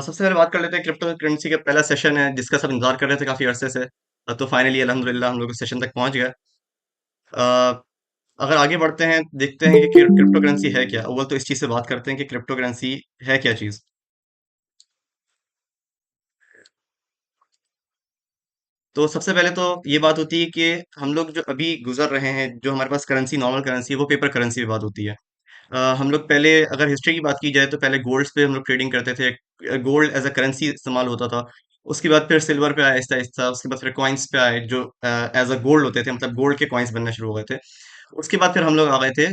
सबसे पहले बात कर लेते हैं क्रिप्टो करेंसी का पहला सेशन है जिसका सब इंतजार कर रहे थे काफी अरसे से। तो फाइनली अल्हम्दुलिल्लाह हम लोग इस सेशन तक पहुंच गए। अ, अगर आगे बढ़ते हैं देखते हैं कि क्रिप्टो करेंसी है क्या। अव्वल तो इस चीज से बात करते हैं कि क्रिप्टो करेंसी है क्या चीज। तो सबसे पहले तो ये बात होती है कि हम लोग जो अभी गुजर रहे हैं, जो हमारे पास करेंसी नॉर्मल करेंसी है वो पेपर करेंसी पे बात होती है। हम लोग पहले अगर हिस्ट्री की बात की जाए तो पहले गोल्ड्स पे हम लोग ट्रेडिंग करते थे। गोल्ड एज अ करेंसी इस्तेमाल होता था। उसके बाद फिर सिल्वर पे आया आहिस्ता आहिस्ता। उसके बाद फिर कॉइन्स पे आए जो एज अ गोल्ड होते थे, मतलब गोल्ड के कॉइन्स बनना शुरू हो गए थे। उसके बाद फिर हम लोग आ गए थे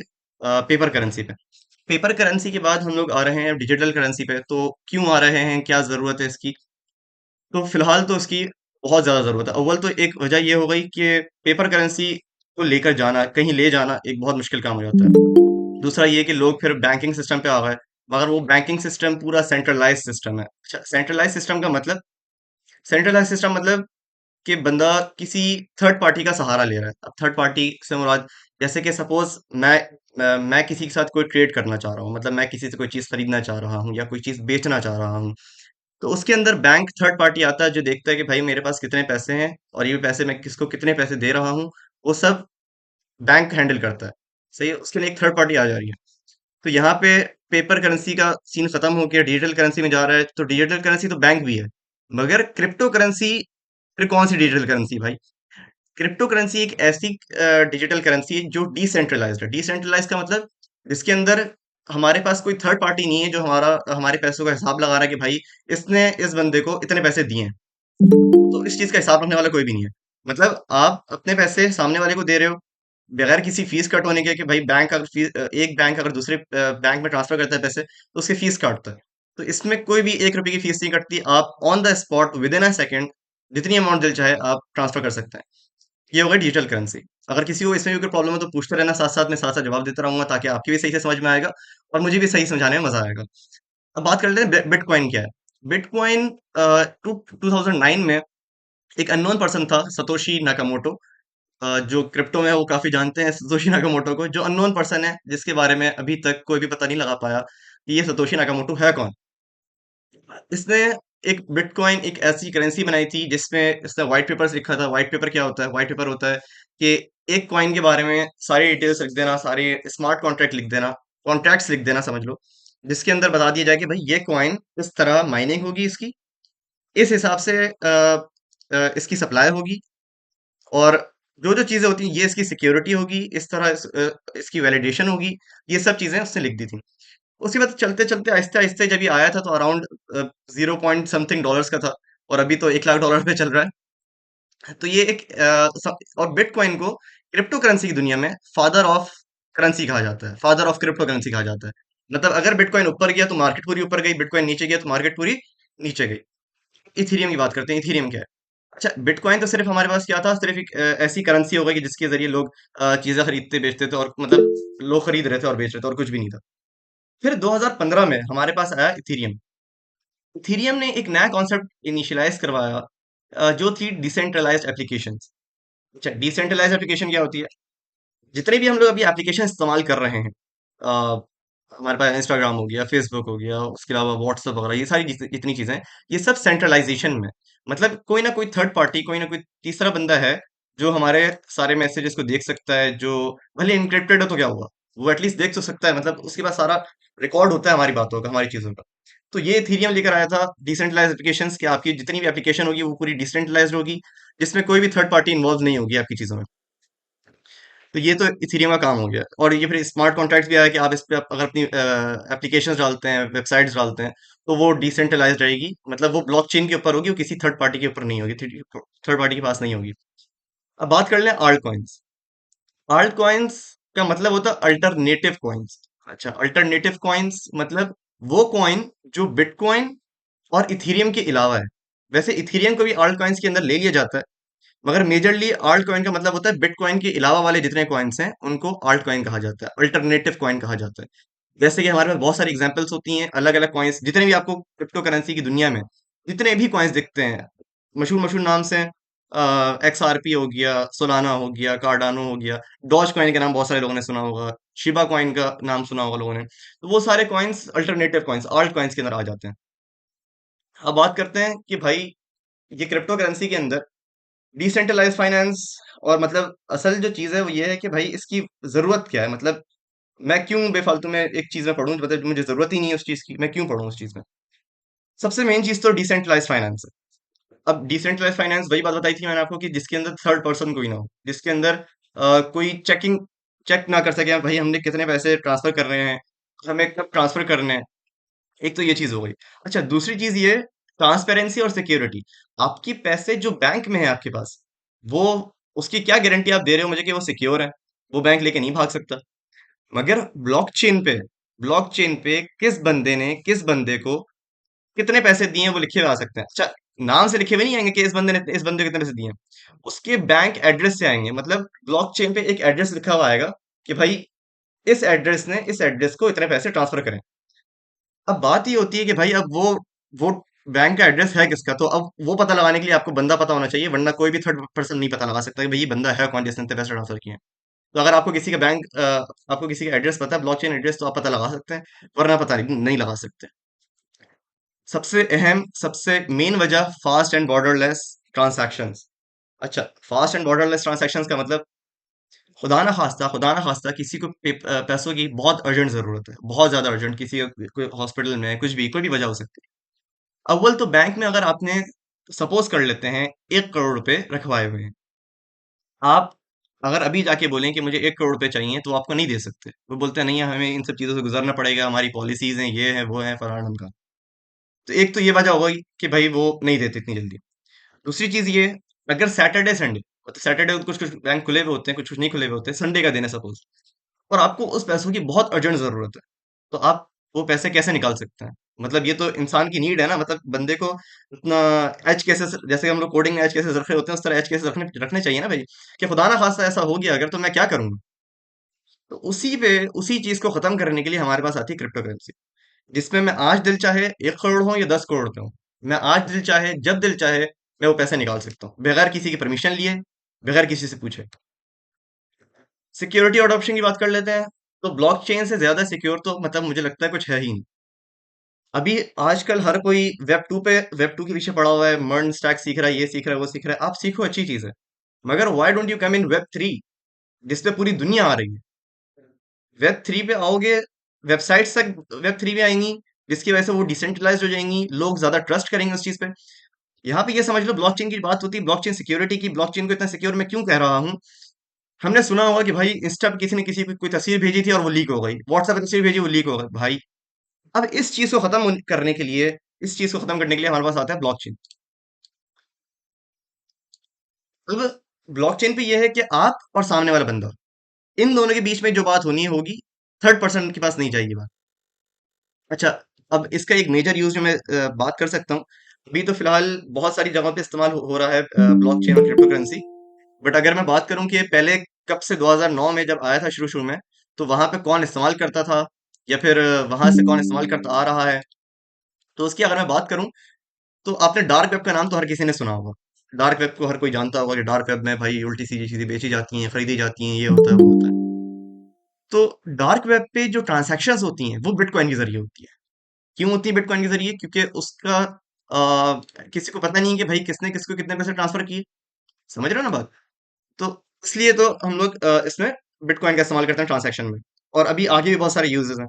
पेपर करेंसी पे। पेपर करेंसी के बाद हम लोग आ रहे हैं डिजिटल करेंसी पे। तो क्यों आ रहे हैं, क्या जरूरत है इसकी? तो फिलहाल तो इसकी बहुत ज्यादा जरूरत है। अव्वल तो एक वजह ये हो गई कि पेपर करेंसी को लेकर जाना, कहीं ले जाना एक बहुत मुश्किल काम हो जाता है। दूसरा ये कि लोग फिर बैंकिंग सिस्टम पे आ गए, मगर वो बैंकिंग सिस्टम पूरा सेंट्रलाइज सिस्टम है। अच्छा, सेंट्रलाइज सिस्टम का मतलब, सेंट्रलाइज सिस्टम मतलब कि बंदा किसी थर्ड पार्टी का सहारा ले रहा है। अब थर्ड पार्टी से मुराद, जैसे कि सपोज मैं किसी के साथ कोई ट्रेड करना चाह रहा हूँ, मतलब मैं किसी से कोई चीज खरीदना चाह रहा हूँ या कोई चीज बेचना चाह रहा हूँ। तो उसके अंदर बैंक थर्ड पार्टी आता है जो देखता है कि भाई मेरे पास कितने पैसे हैं और ये पैसे मैं किसको कितने पैसे दे रहा हूँ। वो सब बैंक हैंडल करता है। सही है, उसके लिए एक थर्ड पार्टी आ जा रही है। तो यहाँ पे पेपर करेंसी का सीन खत्म हो गया, डिजिटल करेंसी में जा रहा है। तो डिजिटल करेंसी तो बैंक भी है, मगर क्रिप्टो करेंसी फिर कौन सी डिजिटल करेंसी भाई? क्रिप्टो करेंसी एक ऐसी डिजिटल करेंसी है जो डिसेंट्रलाइज्ड है। डिसेंट्रलाइज का मतलब जिसके अंदर हमारे पास कोई थर्ड पार्टी नहीं है जो हमारे पैसों का हिसाब लगा रहा है कि भाई इसने इस बंदे को इतने पैसे दिए हैं। तो इस चीज का हिसाब रखने वाला कोई भी नहीं है। मतलब आप अपने पैसे सामने वाले को दे रहे हो बगैर किसी फीस कट होने के, कि भाई बैंक अगर एक बैंक अगर दूसरे बैंक में ट्रांसफर करता है पैसे तो उसकी फीस काटता है। तो इसमें कोई भी 1 रुपए की फीस नहीं कटती। आप on the spot with in a second जितनी अमाउंट दिल चाहे आप ट्रांसफर कर सकते हैं। ये हो गई डिजिटल करेंसी। अगर किसी को इसमें भी कोई प्रॉब्लम है तो पूछते रहना, साथ साथ में साथ साथ जवाब देता रहूंगा ताकि आपकी भी सही से समझ में आएगा और मुझे भी सही समझाने में मजा आएगा। अब बात कर लेते हैं बिटकॉइन क्या है। बिटकॉइन 2009 में एक अननोन पर्सन था, सतोशी नाकामोटो। जो क्रिप्टो में है वो काफी जानते हैं सतोशी नाकामोटो को। जो अननोन पर्सन है जिसके बारे में अभी तक कोई भी पता नहीं लगा पाया कि ये सतोशी नाकामोटो है कौन। इसने एक बिटकॉइन एक ऐसी करेंसी बनाई थी जिसमें इसने व्हाइट पेपर लिखा था। व्हाइट पेपर क्या होता है? व्हाइट पेपर होता है कि एक कॉइन के बारे में सारी डिटेल्स लिख देना, सारे स्मार्ट कॉन्ट्रैक्ट लिख देना, कॉन्ट्रैक्ट्स लिख देना समझ लो, जिसके अंदर बता दिया जाए कि भाई ये कॉइन इस तरह माइनिंग होगी इसकी, इस हिसाब से इसकी सप्लाई होगी, और जो जो चीजें होती हैं ये इसकी सिक्योरिटी होगी, इस तरह इसकी वैलिडेशन होगी। ये सब चीजें उसने लिख दी थी। उसके बाद चलते चलते आहिस्ते आहिस्ते जब ये आया था तो अराउंड 0 पॉइंट समथिंग डॉलर्स का था, और अभी तो 1 लाख डॉलर पे चल रहा है। तो ये एक और बिटकॉइन को क्रिप्टो करेंसी की दुनिया में फादर ऑफ करेंसी कहा जाता है, फादर ऑफ क्रिप्टो करेंसी कहा जाता है। मतलब अगर बिटकॉइन ऊपर गया तो मार्केट पूरी ऊपर गई, बिटकॉइन नीचे गया तो मार्केट पूरी नीचे गई। इथीरियम की बात करते हैं। इथीरियम क्या है? अच्छा, बिटकॉइन तो सिर्फ हमारे पास क्या था, सिर्फ एक ऐसी करेंसी हो गई कि जिसके जरिए लोग चीजें खरीदते बेचते थे, और मतलब लोग खरीद रहे थे और बेच रहे थे और कुछ भी नहीं था। फिर 2015 में हमारे पास आया इथीरियम। इथीरियम ने एक नया कॉन्सेप्ट इनिशियलाइज करवाया, जो थी डिसेंट्रलाइज्ड एप्लीकेशंस। अच्छा, डिसेंट्रलाइज्ड एप्लीकेशन क्या होती है? जितने भी हम लोग अभी एप्लीकेशन इस्तेमाल कर रहे हैं, अ, हमारे पास इंस्टाग्राम हो गया, फेसबुक हो गया, उसके अलावा व्हाट्सएप वगैरह, ये सारी जितनी चीजें हैं, ये सब सेंट्रलाइजेशन में, मतलब कोई ना कोई थर्ड पार्टी, कोई ना कोई तीसरा बंदा है जो हमारे सारे मैसेजेस को देख सकता है। जो भले इनक्रिप्टेड हो तो क्या हुआ, वो एटलीस्ट देख तो सकता है, मतलब उसके पास सारा रिकॉर्ड होता है हमारी बातों का, हमारी चीजों का। तो ये इथेरियम लेकर आया था डिसेंट्रलाइज एप्लीकेशंस, कि आपकी जितनी भी एप्लीकेशन होगी वो पूरी डिसेंट्रलाइज्ड होगी, जिसमें कोई भी थर्ड पार्टी इन्वॉल्व नहीं होगी आपकी चीजों में। तो ये तो इथेरियम का काम हो गया। और ये फिर स्मार्ट कॉन्ट्रैक्ट्स भी आया कि आप इस पे अगर अपनी एप्लीकेशंस डालते हैं, वेबसाइट्स डालते हैं, तो वो डिसेंट्रलाइज्ड रहेगी, मतलब वो ब्लॉकचेन के ऊपर होगी, वो किसी थर्ड पार्टी के ऊपर नहीं होगी, थर्ड पार्टी के पास नहीं होगी। अब बात कर लें आल्ट कॉइन्स। आल्ट कॉइन्स का मतलब होता है अल्टरनेटिव कॉइन्स। अच्छा, अल्टरनेटिव कॉइन्स मतलब वो कॉइन जो बिटकॉइन और इथेरियम के अलावा है। वैसे इथेरियम को भी आल्ट कॉइन्स के अंदर ले लिया जाता है, मगर मेजरली आल्ट कॉइन का मतलब होता है बिटकॉइन के अलावा वाले जितने कॉइन्स हैं उनको आल्ट कॉइन कहा जाता है, अल्टरनेटिव कॉइन कहा जाता है। जैसे कि हमारे पास बहुत सारी एग्जांपल्स होती हैं, अलग अलग कॉइन्स जितने भी आपको क्रिप्टो करेंसी की दुनिया में जितने भी कॉइन्स दिखते हैं, मशहूर मशहूर नाम से, XRP हो गया, सोलाना हो गया, कार्डानो हो गया, डॉज कॉइन का नाम बहुत सारे लोगों ने सुना होगा, शिबा कॉइन का नाम सुना होगा लोगों ने। तो वो सारे coins alternative coins, alt coins के अंदर आ जाते हैं। अब बात करते हैं कि भाई ये क्रिप्टो करेंसी के अंदर डिसेंट्रलाइज फाइनेंस, और मतलब असल जो चीज़ है वो ये है कि भाई इसकी ज़रूरत क्या है, मतलब मैं क्यों बेफालतू में एक चीज़ में पढूँ, मतलब मुझे ज़रूरत ही नहीं है उस चीज़ की, मैं क्यों पढूँ उस चीज़ में? सबसे मेन चीज़ तो डिसेंट्रलाइज फाइनेंस है। अब डिसेंट्रलाइज फाइनेंस वही बात बताई थी मैंने आपको कि जिसके अंदर थर्ड पर्सन कोई ना हो, जिसके अंदर कोई चेक ना कर सके भाई हमने कितने पैसे ट्रांसफर कर रहे हैं, हमें कब ट्रांसफर करने हैं। एक तो ये चीज हो गई। अच्छा, दूसरी चीज ये ट्रांसपेरेंसी और सिक्योरिटी। आपकी पैसे जो बैंक में है आपके पास, वो उसकी क्या गारंटी आप दे रहे हो मुझे कि वो सिक्योर है, वो बैंक लेके नहीं भाग सकता। मगर ब्लॉकचेन पे किस बंदे ने किस बंदे को कितने पैसे दिए हैं वो लिखे हुए आ सकते हैं। अच्छा, नाम से लिखे हुए नहीं आएंगे कि इस बंदे ने इस बंदे को कितने पैसे दिए हैं, उसके बैंक एड्रेस से आएंगे। मतलब ब्लॉकचेन पे एक एड्रेस लिखा हुआ आएगा कि भाई इस एड्रेस ने इस एड्रेस को इतने पैसे ट्रांसफर करें। अब बात ये होती है कि भाई अब वो बैंक का एड्रेस है किसका, तो अब वो पता लगाने के लिए आपको बंदा पता होना चाहिए, वरना कोई भी थर्ड पर्सन नहीं पता लगा सकता कि भाई ये बंदा है कौन जिसने इतने पैसे ट्रांसफर किए हैं। तो अगर आपको किसी का आपको किसी का एड्रेस पता है, ब्लॉकचेन एड्रेस, तो आप पता लगा सकते हैं, वरना पता नहीं लगा सकते। सबसे मेन वजह फास्ट एंड बॉर्डरलेस ट्रांजैक्शंस। अच्छा, फास्ट एंड बॉर्डरलेस ट्रांजैक्शंस का मतलब खुदा ना खास्ता किसी को पैसों की बहुत अर्जेंट जरूरत है, बहुत ज्यादा अर्जेंट, किसी को कोई हॉस्पिटल में है, कुछ भी, कोई भी वजह हो सकती है। अव्वल तो बैंक में अगर आपने सपोज कर लेते हैं 1 करोड़ रुपए रखवाए हुए हैं, आप अगर अभी जाके बोलें कि मुझे 1 करोड़ रुपए चाहिए, तो आपको नहीं दे सकते। वो बोलते हैं नहीं, हमें इन सब चीजों से गुजरना पड़ेगा, हमारी पॉलिसीज हैं, ये है वो है फलाना ढमका। तो एक तो ये वजह हो गई कि भाई वो नहीं देते इतनी जल्दी। दूसरी चीज ये, अगर सैटरडे संडे, तो सैटरडे कुछ कुछ बैंक खुले हुए होते हैं, कुछ कुछ नहीं खुले हुए होते हैं, संडे का दिन है सपोज, और आपको उस पैसों की बहुत अर्जेंट जरूरत है, तो आप वो पैसे कैसे निकाल सकते हैं? मतलब ये तो इंसान की नीड है ना, मतलब बंदे को उतना एज केसेस, जैसे हम लोग कोडिंग में एज केसेस रखे होते हैं, उस तरह एज केसेस रखने रखने चाहिए ना भाई, कि खुदा ना खास्ता ऐसा हो गया अगर, तो मैं क्या करूंगा? तो उसी चीज को खत्म करने के लिए हमारे पास आती है क्रिप्टो करेंसी, जिसमें मैं आज दिल चाहे 1 करोड़ हो या 10 करोड़ पे हो, मैं आज दिल चाहे जब दिल चाहे मैं वो पैसे निकाल सकता हूँ, बगैर किसी की परमिशन लिए, बगैर किसी से पूछे। सिक्योरिटी और अडॉप्शन की बात कर लेते हैं। तो ब्लॉकचेन से ज्यादा सिक्योर तो मतलब मुझे लगता है कुछ है ही नहीं। अभी आजकल हर कोई वेब टू के पीछे पड़ा हुआ है, मर्न स्टैक सीख रहा है, ये सीख रहा है, वो सीख रहा है। आप सीखो, अच्छी चीज है, मगर why don't you come in web 3, जिसपे पूरी दुनिया आ रही है। वेब 3 पे आओगे, वेबसाइट्स तक वेब 3 पे आएंगी, जिसकी वजह से वो डिसेंट्रलाइज हो जाएंगी, लोग ज्यादा ट्रस्ट करेंगे उस चीज पे। यहाँ पे ये समझ लो, ब्लॉकचेन की बात होती है, ब्लॉकचेन सिक्योरिटी की। ब्लॉकचेन को इतना सिक्योर मैं क्यों कह रहा हूँ? हमने सुना होगा कि भाई इंस्टा पे किसी ने किसी को कोई तस्वीर भेजी थी और वो लीक हो गई, व्हाट्सएप पे तस्वीर भेजी वो लीक हो गई भाई। अब इस चीज को करने के लिए इस चीज को खत्म करने के लिए हमारे पास आता है ब्लॉकचेन। अब ब्लॉकचेन पे ये है कि आप और सामने वाला बंदा, इन दोनों के बीच में जो बात होनी होगी, थर्ड पर्सन के पास नहीं जाएगी बात। अच्छा, अब इसका एक मेजर यूज जो मैं बात कर सकता हूँ, अभी तो फिलहाल बहुत सारी जगहों पे इस्तेमाल हो रहा है ब्लॉकचेन और क्रिप्टो करेंसी। बट अगर मैं बात करूं कि पहले कब से 2009 में जब आया था शुरू शुरू में, तो वहां पे कौन इस्तेमाल करता था, या फिर वहां से कौन इस्तेमाल करता आ रहा है, तो उसकी अगर मैं बात करूं, तो आपने डार्क वेब का नाम तो हर किसी ने सुना होगा। डार्क वेब को हर कोई जानता होगा कि डार्क वेब में भाई उल्टी सीधी चीजें बेची जाती हैं, खरीदी जाती हैं, ये होता है वो होता है। तो डार्क वेब पे जो ट्रांजैक्शंस होती हैं वो बिटकॉइन के जरिए होती है। क्यों होती है बिटकॉइन के जरिए? क्योंकि उसका किसी को पता नहीं है कि भाई किसने किसको कितने पैसे ट्रांसफर किए। समझ रहे हो ना बात? तो इसलिए तो हम लोग इसमें बिटकॉइन का इस्तेमाल करते हैं ट्रांजैक्शन में। और अभी आगे भी बहुत सारे यूजेस हैं।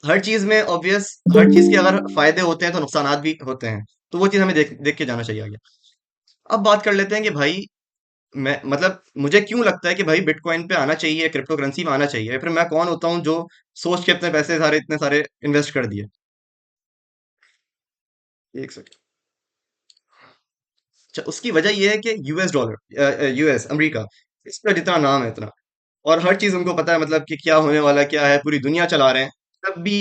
हर चीज के अगर फायदे होते हैं तो नुकसानात भी होते हैं, तो वो चीज हमें देख देख के जाना चाहिए आगे। अब बात कर लेते हैं कि भाई मैं मतलब मुझे क्यों लगता है कि भाई बिटकॉइन पे आना चाहिए, क्रिप्टो करेंसी में आना चाहिए, या फिर मैं कौन होता हूँ जो सोच के अपने पैसे सारे इतने सारे इन्वेस्ट कर दिए। एक सेकंड। अच्छा, उसकी वजह यह है कि यूएस अमेरिका, इसका जितना नाम है इतना, और हर चीज उनको पता है, मतलब कि क्या होने वाला है, क्या है, पूरी दुनिया चला रहे हैं। तब भी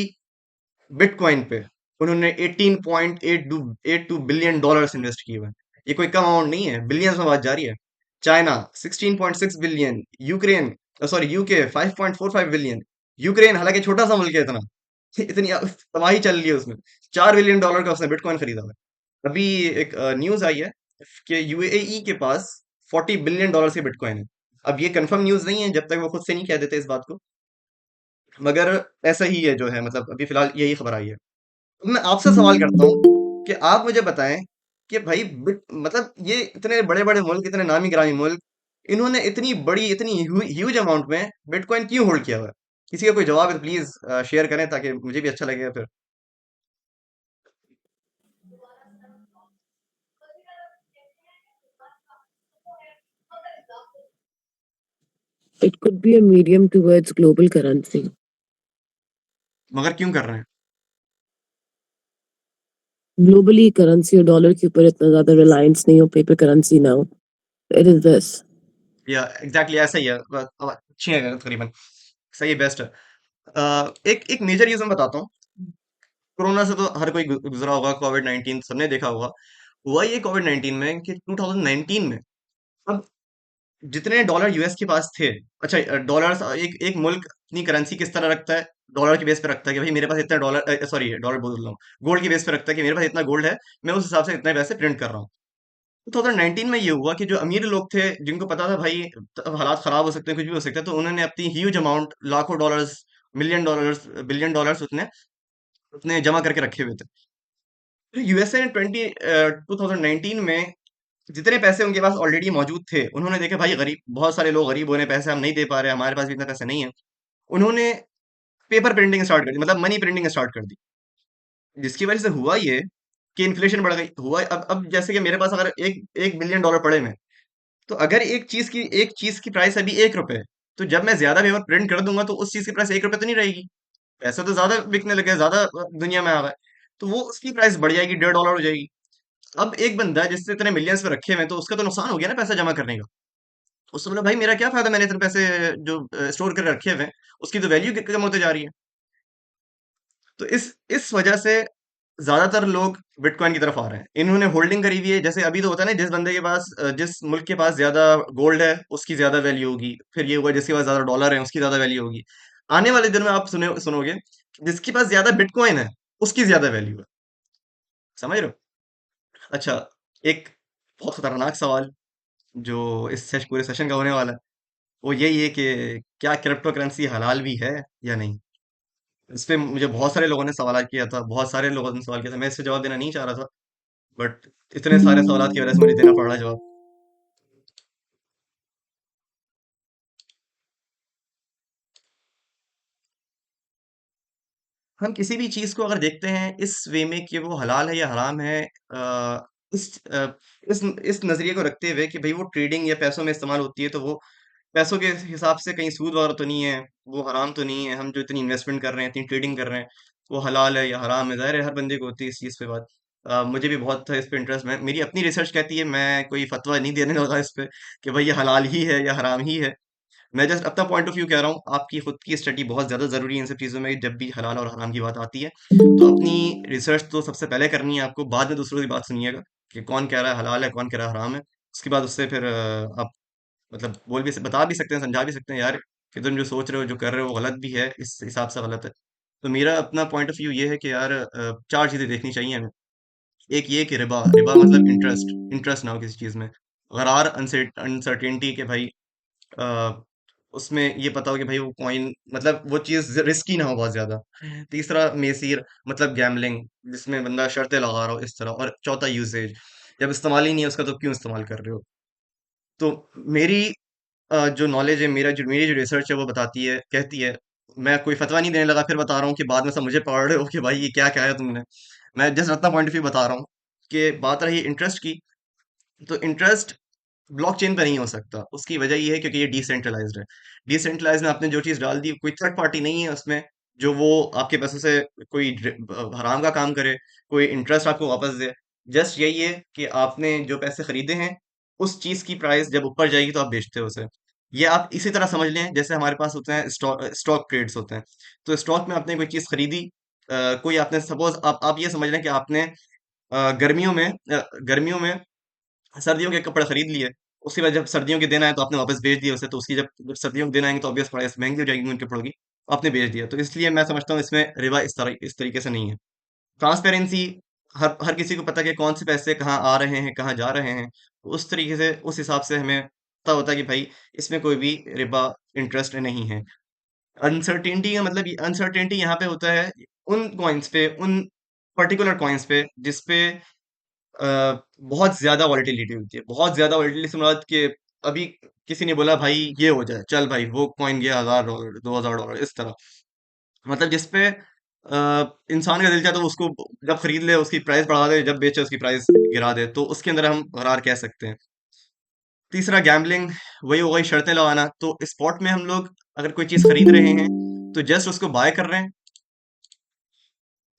बिटकॉइन पे उन्होंने 18.82 बिलियन डॉलर्स इन्वेस्ट किए हुए हैं। ये कोई कम अमाउंट नहीं है, बिलियंस में बात जा रही है। China 16.6 billion, Ukraine sorry UK 5.45 billion. Ukraine हालांकि छोटा सा मुल्क है, इतना इतनी तबाही चल रही है उसमें, $4 बिलियन का उसने बिटकॉइन खरीदा हुआ है। अभी एक न्यूज आई है कि यूएई के पास $40 बिलियन के बिटकॉइन है। अब ये कंफर्म न्यूज नहीं है, जब तक वो खुद से नहीं कह देते इस बात को, मगर ऐसा ही है जो है, मतलब अभी फिलहाल यही खबर आई है। अब मैं आपसे सवाल करता हूँ कि आप मुझे बताएं कि भाई मतलब ये इतने बड़े बड़े मुल्क, इतने नामी गिरामी मुल्क, इन्होंने इतनी बड़ी, इतनी ह्यूज अमाउंट में बिटकॉइन क्यों होल्ड किया हुआ है? किसी का कोई जवाब है तो प्लीज शेयर करें, ताकि मुझे भी अच्छा लगेगा फिर। It could be a medium towards global currency. मगर क्यों कर रहे हैं? Globally, currency और डॉलर के ऊपर इतना ज्यादा रिलायंस नहीं हो paper currency now. It is this. या एग्जैक्टली ऐसा ही है, अच्छी है तकरीबन, सही है, बेस्ट है। एक एक मेजर रीजन बताता हूँ। कोरोना से तो हर कोई गुजरा होगा, कोविड 19 सबने देखा होगा। हुआ ये कोविड 19 में कि 2019 में, अब जितने डॉलर यूएस के पास थे, अच्छा डॉलर, एक एक मुल्क अपनी करेंसी किस तरह रखता है? डॉलर के बेस पे रखता है कि भाई मेरे पास इतना डॉलर, सॉरी डॉलर बोल रहा हूँ, गोल्ड के बेस पे रखता है कि मेरे पास इतना गोल्ड है, मैं उस हिसाब से इतने पैसे प्रिंट कर रहा हूँ। 2019 में ये हुआ कि जो अमीर लोग थे, जिनको पता था भाई अब हालात खराब हो सकते हैं, कुछ भी हो सकता है, तो उन्होंने अपनी ह्यूज अमाउंट, लाखों dollars, million dollars, billion dollars उतने उतने जमा करके रखे हुए थे। तो यूएसए ने 2019 में जितने पैसे उनके पास ऑलरेडी मौजूद थे, उन्होंने देखे भाई गरीब, बहुत सारे लोग गरीब होने, पैसे हम नहीं दे पा रहे, हमारे पास भी इतने पैसे नहीं है। उन्होंने पेपर प्रिंटिंग स्टार्ट कर दी, मतलब मनी प्रिंटिंग स्टार्ट कर दी। जिसकी वजह से हुआ ये कि इन्फ्लेशन बढ़ गई। हुआ अब जैसे कि मेरे पास अगर एक एक बिलियन डॉलर पड़े में, तो अगर एक चीज की प्राइस अभी 1 रुपए है, तो जब मैं ज्यादा पेपर प्रिंट कर दूंगा तो उस चीज की प्राइस 1 रुपए तो नहीं रहेगी। पैसा तो ज्यादा बिकने लगे, ज्यादा दुनिया में आ गए, तो वो उसकी प्राइस बढ़ जाएगी, 1.5 डॉलर हो जाएगी। अब एक बंदा है जिससे इतने मिलियंस में रखे हुए हैं, तो उसका तो नुकसान हो गया ना पैसा जमा करने का। उससे बोला भाई मेरा क्या फायदा, मैंने इतने पैसे जो स्टोर कर रखे हुए हैं, उसकी तो वैल्यू कम होते जा रही है। तो इस वजह से ज्यादातर लोग बिटकॉइन की तरफ आ रहे हैं। इन्होंने होल्डिंग करी हुई है, जैसे अभी तो होता है ना, जिस बंदे के पास जिस मुल्क के पास ज्यादा गोल्ड है उसकी ज्यादा वैल्यू होगी, फिर ये हुआ जिसके पास ज्यादा डॉलर है उसकी ज्यादा वैल्यू होगी। आने वाले दिन में आप सुनोगे कि जिसके पास ज्यादा बिटकॉइन है उसकी ज्यादा वैल्यू है। समझ रहे हो? अच्छा, एक बहुत खतरनाक सवाल जो पूरे सेशन का होने वाला है, वो यही है कि क्या क्रिप्टो करेंसी हलाल भी है या नहीं? इस पे मुझे बहुत सारे लोगों ने सवाल किया था, बहुत सारे लोगों ने सवाल किया था, मैं इससे जवाब देना नहीं चाह रहा था, बट इतने सारे सवालात की वजह से मुझे देना पड़ रहा है जवाब। हम किसी भी चीज को अगर देखते हैं इस वे में कि वो हलाल है या हराम है, इस इस नजरिए को रखते हुए कि भाई वो ट्रेडिंग या पैसों में इस्तेमाल होती है, तो वो पैसों के हिसाब से कहीं सूद वगैरह तो नहीं है, वो हराम तो नहीं है। हम जो इतनी इन्वेस्टमेंट कर रहे हैं, इतनी ट्रेडिंग कर रहे हैं, वो हलाल है या हराम है, जाहिर है हर बंदे को होती है इस चीज़ पे बात। मुझे भी बहुत था इस पे इंटरेस्ट, मेरी अपनी रिसर्च कहती है, मैं कोई फतवा नहीं देने वाला इस पे कि भाई ये हलाल ही है या हराम ही है। मैं जस्ट अपना पॉइंट ऑफ व्यू कह रहा हूँ, आपकी खुद की स्टडी बहुत ज़्यादा ज़रूरी है इन सब चीज़ों में, जब भी हलाल और हराम की बात आती है। तो अपनी रिसर्च तो सबसे पहले करनी है आपको, बाद में दूसरों की बात सुनिएगा कि कौन कह रहा है हलाल है, कौन कह रहा है हराम है। उसके बाद उससे फिर आप मतलब बता भी सकते हैं, समझा भी सकते हैं यार कि तुम जो सोच रहे हो, जो कर रहे हो वो गलत भी है, इस हिसाब से गलत है। तो मेरा अपना पॉइंट ऑफ व्यू ये है कि यार चार चीज़ें देखनी चाहिए हमें। एक ये कि रिबा रिबा मतलब इंटरेस्ट, इंटरेस्ट ना हो किसी चीज़ में। गरार, अनसर्टेनिटी के भाई, अ, उसमें ये पता हो कि भाई वो कॉइन, मतलब वो चीज़ रिस्की ना हो बहुत ज़्यादा। तीसरा मेसीर, मतलब गैम्बलिंग, जिसमें बंदा शर्तें लगा रहा हो इस तरह। और चौथा यूसेज, जब इस्तेमाल ही नहीं है उसका तो क्यों इस्तेमाल कर रहे हो? तो मेरी जो नॉलेज है, मेरी जो रिसर्च है वो बताती है, कहती है, मैं कोई फतवा नहीं देने लगा फिर बता रहा हूँ कि बाद में सब मुझे पढ़ रहे हो कि भाई ये क्या क्या है तुमने। मैं जस्ट अपना पॉइंट ऑफ व्यू बता रहा हूँ कि बात रही इंटरेस्ट की, तो इंटरेस्ट ब्लॉकचेन पे नहीं हो सकता। उसकी वजह ये है क्योंकि ये डिसेंट्रलाइज्ड है। डिसेंट्रलाइज्ड में आपने जो चीज़ डाल दी, कोई थर्ड पार्टी नहीं है उसमें जो वो आपके पैसों से कोई हराम का काम करे, कोई इंटरेस्ट आपको वापस दे। जस्ट यही है कि आपने जो पैसे खरीदे हैं, उस चीज़ की प्राइस जब ऊपर जाएगी तो आप बेचते हो उसे। ये आप इसी तरह समझ लें जैसे हमारे पास होते हैं स्टॉक स्टॉक ट्रेड्स होते हैं। तो स्टॉक में आपने कोई चीज़ खरीदी, कोई आपने सपोज आप ये समझ लें कि आपने गर्मियों में सर्दियों के कपड़े खरीद लिए। उसके बाद जब सर्दियों के दिन आए तो आपने वापस बेच दिया उसे, तो उसकी जब सर्दियों के दिन आएंगे तो ऑब्वियस प्राइस महंगी हो जाएगी उन कपड़ों की, आपने बेच दिया। तो इसलिए मैं समझता हूँ इसमें रिबा इस तरीके से नहीं है। ट्रांसपेरेंसी, हर हर किसी को पता है कि कौन से पैसे कहाँ आ रहे हैं, कहाँ जा रहे हैं। उस तरीके से, उस हिसाब से हमें पता होता है कि भाई इसमें कोई भी रिबा इंटरेस्ट नहीं है। अनसर्टेनिटी का मतलब, अनसर्टेनिटी यहाँ पे होता है उन कॉइन्स पे, उन पर्टिकुलर कॉइन्स पे जिसपे अ, बहुत ज्यादा वॉलेटिलिटी होती है, बहुत ज्यादा वॉलेटिलिटी से मुराद कि अभी किसी ने बोला भाई ये हो जाए, चल भाई वो कॉइन गया $1000 $2000 इस तरह, मतलब जिसपे इंसान का दिल चाहे तो उसको जब खरीद ले उसकी प्राइस बढ़ा दे, जब बेचे उसकी प्राइस गिरा दे, तो उसके अंदर हम करार कह सकते हैं। तीसरा गैम्बलिंग, वही हो गई शर्तें लगाना। तो स्पॉट में हम लोग अगर कोई चीज खरीद रहे हैं तो जस्ट उसको बाय कर रहे हैं,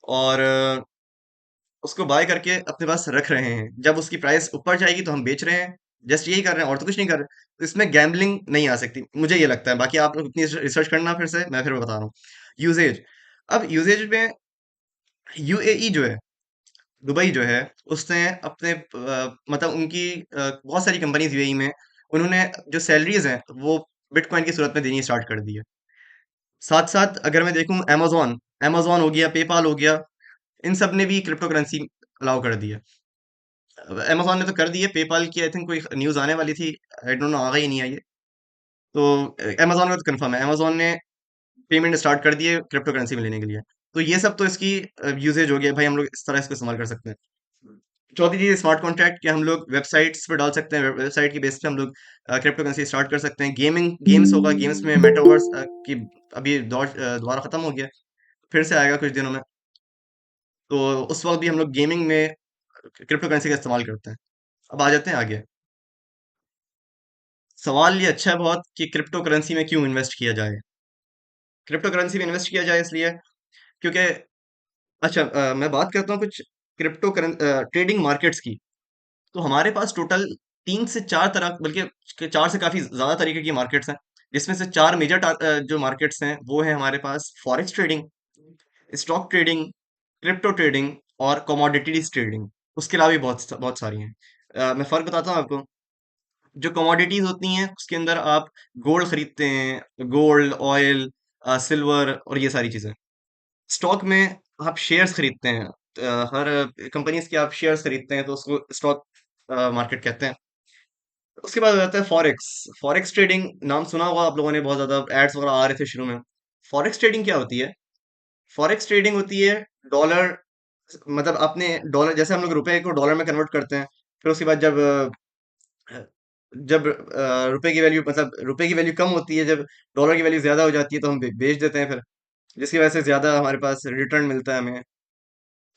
और उसको बाय करके अपने पास रख रहे हैं, जब उसकी प्राइस ऊपर जाएगी तो हम बेच रहे हैं, जस्ट यही कर रहे हैं और तो कुछ नहीं कर रहे। तो इसमें गैम्बलिंग नहीं आ सकती, मुझे ये लगता है। बाकी आप लोग इतनी रिसर्च करना, फिर से मैं फिर बता रहा हूँ। यूजेज, अब यूजेज में यूएई जो है, दुबई जो है, उसने अपने मतलब उनकी बहुत सारी कंपनीज यूएई में, उन्होंने जो सैलरीज हैं वो बिटकॉइन की सूरत में देनी स्टार्ट कर दी है। साथ साथ अगर मैं देखूं, amazon amazon हो गया, पेपाल हो गया, इन सब ने भी क्रिप्टो करेंसी अलाउ कर दी है। amazon ने तो कर दी है, पेपाल की आई थिंक कोई न्यूज आने वाली थी, आई डोंट नो आ गई नहीं आई है। तो amazon का तो कंफर्म है, amazon ने पेमेंट स्टार्ट कर दी है क्रिप्टो करेंसी में लेने के लिए। तो ये सब तो इसकी यूजेज हो गया भाई, हम लोग इस तरह इसको इस्तेमाल कर सकते हैं। चौथी चीज स्मार्ट कॉन्ट्रैक्ट, कि हम लोग वेबसाइट्स पे डाल सकते हैं, वेबसाइट की बेस पे हम लोग क्रिप्टो करेंसी स्टार्ट कर सकते हैं। गेमिंग, गेम्स होगा, गेम्स में मेटावर्स की अभी दौर दोबारा खत्म हो गया, फिर से आएगा कुछ दिनों में। तो उस वक्त भी हम लोग गेमिंग में क्रिप्टो करेंसी का इस्तेमाल करते हैं। अब आ जाते हैं आगे। सवाल ये अच्छा है बहुत कि क्रिप्टो करेंसी में क्यों इन्वेस्ट किया जाए। क्रिप्टो करेंसी में इन्वेस्ट किया जाए इसलिए क्योंकि, अच्छा, मैं बात करता हूँ कुछ क्रिप्टो ट्रेडिंग मार्केट्स की। तो हमारे पास टोटल 3 से 4 तरह, बल्कि 4 से काफी ज्यादा तरीके की मार्केट्स हैं, जिसमें से 4 मेजर जो मार्केट्स हैं वो है हमारे पास forex trading, stock trading, crypto trading और कमोडिटीज ट्रेडिंग। उसके अलावा भी बहुत बहुत सारी हैं। मैं फर्क बताता हूँ आपको। जो कमोडिटीज होती हैं उसके अंदर आप गोल्ड खरीदते हैं, गोल्ड, ऑयल, सिल्वर और ये सारी चीजें। स्टॉक में आप शेयर्स खरीदते हैं, हर कंपनीज के आप शेयर्स खरीदते हैं, तो उसको स्टॉक मार्केट कहते हैं। उसके बाद हो जाता है फॉरेक्स। फॉरेक्स ट्रेडिंग नाम सुना होगा आप लोगों ने, बहुत ज्यादा एड्स वगैरह आ रहे थे शुरू में। फॉरेक्स ट्रेडिंग क्या होती है? फॉरेक्स ट्रेडिंग होती है डॉलर, मतलब आपने डॉलर, जैसे हम लोग रुपए को डॉलर में कन्वर्ट करते हैं, फिर उसके बाद जब रुपए की वैल्यू, मतलब रुपए की वैल्यू कम होती है, जब डॉलर की वैल्यू ज्यादा हो जाती है तो हम बेच देते हैं फिर, जिसकी वजह से ज्यादा हमारे पास रिटर्न मिलता है हमें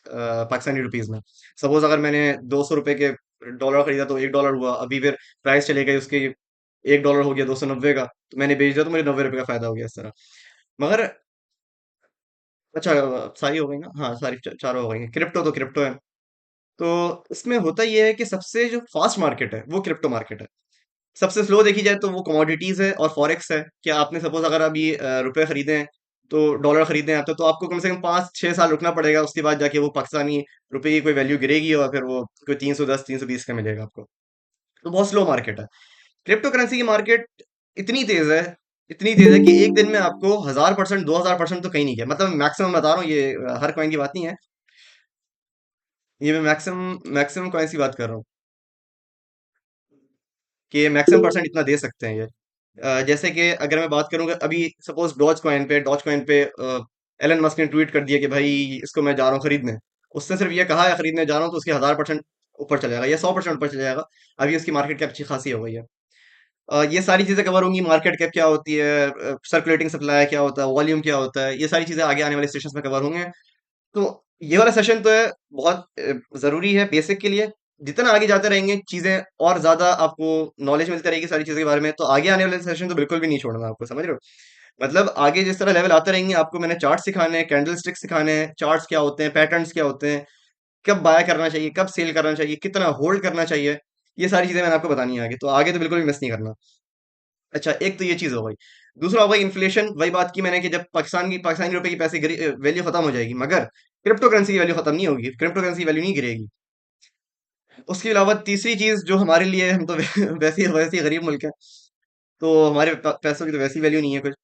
पाकिस्तानी रुपीज में। सपोज अगर मैंने ₹200 के डॉलर खरीदा तो $1 हुआ, अभी फिर प्राइस चले गई उसकी, $1 हो गया 290 का, तो मैंने बेच दिया तो मुझे ₹90 का फायदा हो गया इस तरह। मगर अच्छा, सारी हो गई ना, हाँ सारी चारों हो गई। क्रिप्टो तो क्रिप्टो है। तो इसमें होता ये है कि सबसे जो फास्ट मार्केट है वो क्रिप्टो मार्केट है। सबसे स्लो देखी जाए तो वो कमोडिटीज है और फॉरेक्स है। कि आपने सपोज अगर अभी रुपए खरीदे हैं, तो डॉलर खरीदे हैं तो आपको कम से कम 5-6 साल रुकना पड़ेगा, उसके बाद जाके वो पाकिस्तानी रुपए की कोई वैल्यू गिरेगी और फिर वो कोई 310 320 का मिलेगा आपको। तो बहुत स्लो मार्केट है। क्रिप्टो करेंसी की मार्केट इतनी तेज है, इतनी तेज है कि एक दिन में आपको 1000%, 2000% तो कहीं नहीं गया, मतलब मैक्सिमम बता रहा हूँ, ये हर कॉइन की बात नहीं है, ये मैं मैक्सिमम मैक्सिमम कॉइन्स की बात कर रहा हूँ कि मैक्सिमम परसेंट इतना दे सकते हैं ये। जैसे कि अगर मैं बात करूंगा, अभी सपोज डॉज कॉइन पे एलन मस्क ने ट्वीट कर दिया कि भाई इसको मैं जा रहा हूँ खरीदने। उसने सिर्फ ये कहा है खरीदने जा रहा हूँ, तो उसके 1000% ऊपर चले जाएगा या 100% ऊपर चले जाएगा। अभी उसकी मार्केट कैप अच्छी खासी हो गई है। ये सारी चीजें कवर होंगी, मार्केट कैप क्या होती है, सर्कुलेटिंग सप्लाई क्या होता है, वॉल्यूम क्या होता है, ये सारी चीजें आगे आने वाले सेशंस में कवर होंगे। तो ये वाला सेशन तो है बहुत जरूरी है बेसिक के लिए। जितना आगे जाते रहेंगे चीजें और ज्यादा आपको नॉलेज मिलती रहेगी सारी चीजों के बारे में, तो आगे आने वाले सेशन तो बिल्कुल भी नहीं छोड़ना आपको, समझ रहे हो? मतलब आगे जिस तरह लेवल आते रहेंगे, आपको मैंने चार्ट सिखाने हैं, कैंडल स्टिक सिखाने हैं, चार्ट्स क्या होते हैं, पैटर्न्स क्या होते हैं, कब बाय करना चाहिए, कब सेल करना चाहिए, कितना होल्ड करना चाहिए, ये सारी चीजें मैंने आपको बतानी है आगे, तो आगे तो बिल्कुल भी मिस नहीं करना। अच्छा, एक तो ये चीज हो गई। दूसरा हो गई इन्फ्लेशन, वही बात की मैंने कि जब पाकिस्तानी रुपए की पैसे वैल्यू खत्म हो जाएगी, मगर क्रिप्टो करेंसी की वैल्यू खत्म नहीं होगी, क्रिप्टो करेंसी की वैल्यू नहीं गिरेगी। उसके अलावा तीसरी चीज जो हमारे लिए, हम तो वैसे ही गरीब मुल्क है, तो हमारे पैसों की तो वैसी वैल्यू नहीं है कुछ।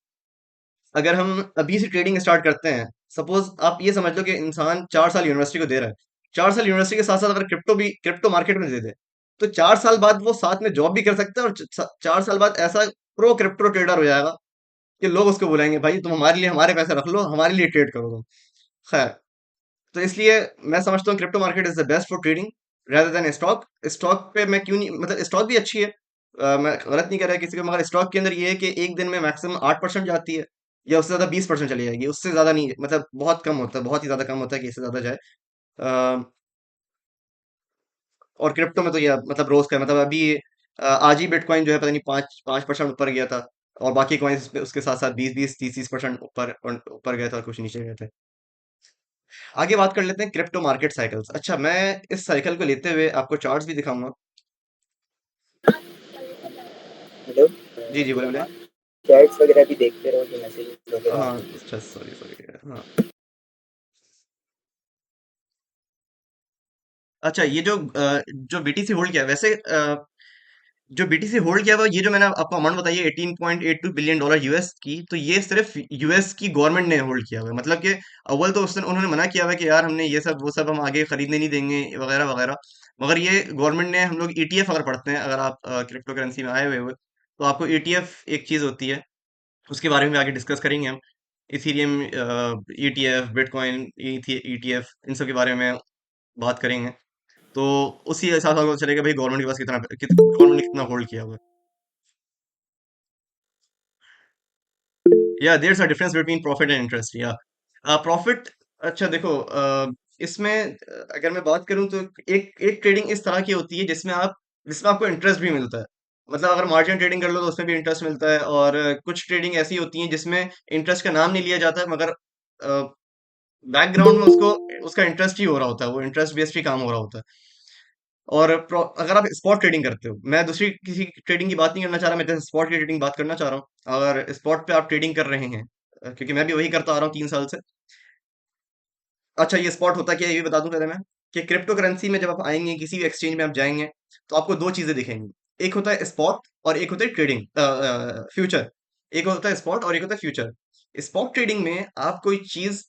अगर हम अभी से ट्रेडिंग स्टार्ट करते हैं, सपोज आप ये समझ लो कि इंसान 4 साल यूनिवर्सिटी को दे रहा है, 4 साल यूनिवर्सिटी के साथ साथ अगर क्रिप्टो मार्केट में दे दे, तो 4 साल बाद वो साथ में जॉब भी कर सकता है, और 4 साल बाद ऐसा प्रो क्रिप्टो ट्रेडर हो जाएगा कि लोग उसको बुलाएंगे भाई तुम हमारे लिए हमारे पैसे रख लो, हमारे लिए ट्रेड करो तुम। खैर, तो इसलिए मैं समझता हूँ crypto market is the best for trading rather than stock. Stock पे मैं क्यों नहीं, मतलब स्टॉक भी अच्छी है, मैं गलत नहीं कर रहा किसी को, मगर स्टॉक के अंदर ये है कि एक दिन में मैक्सिमम 8% जाती है, या उससे ज्यादा 20% चली जाएगी, उससे ज्यादा नहीं, मतलब बहुत कम होता है, बहुत ही ज्यादा कम होता है कि इससे ज्यादा जाए। अ, और क्रिप्टो में तो ये मतलब रोज का मतलब अभी आज ही बिटकॉइन जो है पता नहीं 5% ऊपर गया था, और बाकी कॉइन्स उसके साथ साथ 20-20 30-30% ऊपर ऊपर गए थे और कुछ नीचे गए थे। आगे बात कर लेते हैं क्रिप्टो मार्केट साइकिल्स। अच्छा, मैं इस साइकिल को लेते हुए आपको चार्ट्स भी दिखाऊंगा। हेलो, जी जी, बोले बोले। आप चैट्स वगैरह भी देखते रहो जो मैसेजेस वगैरह हाँ, आते हैं। अच्छा, सॉरी सॉरी। हाँ, अच्छा, ये जो बीटीसी होल्ड किया है, वैसे जो बीटीसी होल्ड किया हुआ, ये जो मैंने आपको अमाउंट बताई है 18.82 बिलियन डॉलर यूएस की, तो ये सिर्फ यूएस की गवर्नमेंट ने होल्ड किया हुआ है। मतलब कि अव्वल तो उस दिन उन्होंने मना किया हुआ है कि यार हमने ये सब वो सब हम आगे खरीदने नहीं देंगे वगैरह वगैरह, मगर ये गवर्नमेंट ने, हम लोग ईटीएफ अगर पढ़ते हैं, अगर आप क्रिप्टो करेंसी में आए हुए हो, तो आपको ईटीएफ एक चीज होती है, उसके बारे में आगे डिस्कस करेंगे हम। इथीरियम ईटीएफ, बिटकॉइन ईटीएफ, इन सब के बारे में बात करेंगे। तो उसी हिसाब से आपको पता चलेगा भाई गवर्नमेंट के पास गवर्नमेंट ने कितना होल्ड किया हुआ है। या there are difference between profit and interest, या प्रॉफिट। अच्छा देखो, इसमें अगर मैं बात करूं तो एक एक ट्रेडिंग इस तरह की होती है जिसमें आपको इंटरेस्ट भी मिलता है। मतलब अगर मार्जिन ट्रेडिंग कर लो तो उसमें भी इंटरेस्ट मिलता है, और कुछ ट्रेडिंग ऐसी होती है जिसमें इंटरेस्ट का नाम नहीं लिया जाता है, मगर बैकग्राउंड में उसको उसका इंटरेस्ट ही हो रहा होता है, वो इंटरेस्ट बेस्ड ही काम हो रहा होता है। और अगर आप स्पॉट ट्रेडिंग करते हो, मैं दूसरी किसी ट्रेडिंग की बात नहीं करना चाह रहा, मैं जैसे स्पॉट की ट्रेडिंग बात करना चाह रहा हूँ। अगर स्पॉट पे आप ट्रेडिंग कर रहे हैं, क्योंकि मैं भी वही करता आ रहा हूँ 3 साल से। अच्छा, ये स्पॉट होता क्या है ये भी बता दूं पहले मैं, कि क्रिप्टो करेंसी में जब आप आएंगे, किसी भी एक्सचेंज में आप जाएंगे, तो आपको दो चीजें दिखेंगी। एक होता है स्पॉट और एक होता है ट्रेडिंग फ्यूचर। एक होता है स्पॉट और एक होता है फ्यूचर। स्पॉट ट्रेडिंग में आप कोई चीज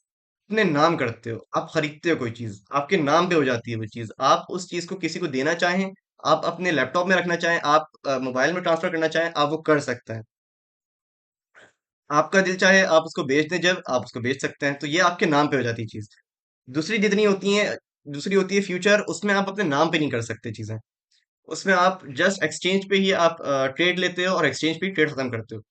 अपने नाम करते हो, आप खरीदते हो कोई चीज, आपके नाम पे हो जाती है वो चीज, आप उस चीज को किसी को देना चाहें, आप अपने लैपटॉप में रखना चाहें, आप मोबाइल में ट्रांसफर करना चाहें, आप वो कर सकते हैं। आपका दिल चाहे आप उसको बेच दें, जब आप उसको बेच सकते हैं, तो ये आपके नाम पे हो जाती है चीज। दूसरी जितनी होती है, दूसरी होती है फ्यूचर, उसमें आप अपने नाम पे नहीं कर सकते चीजें। उसमें आप जस्ट एक्सचेंज पे ही आप ट्रेड लेते हो और एक्सचेंज पे ही ट्रेड खत्म करते हो।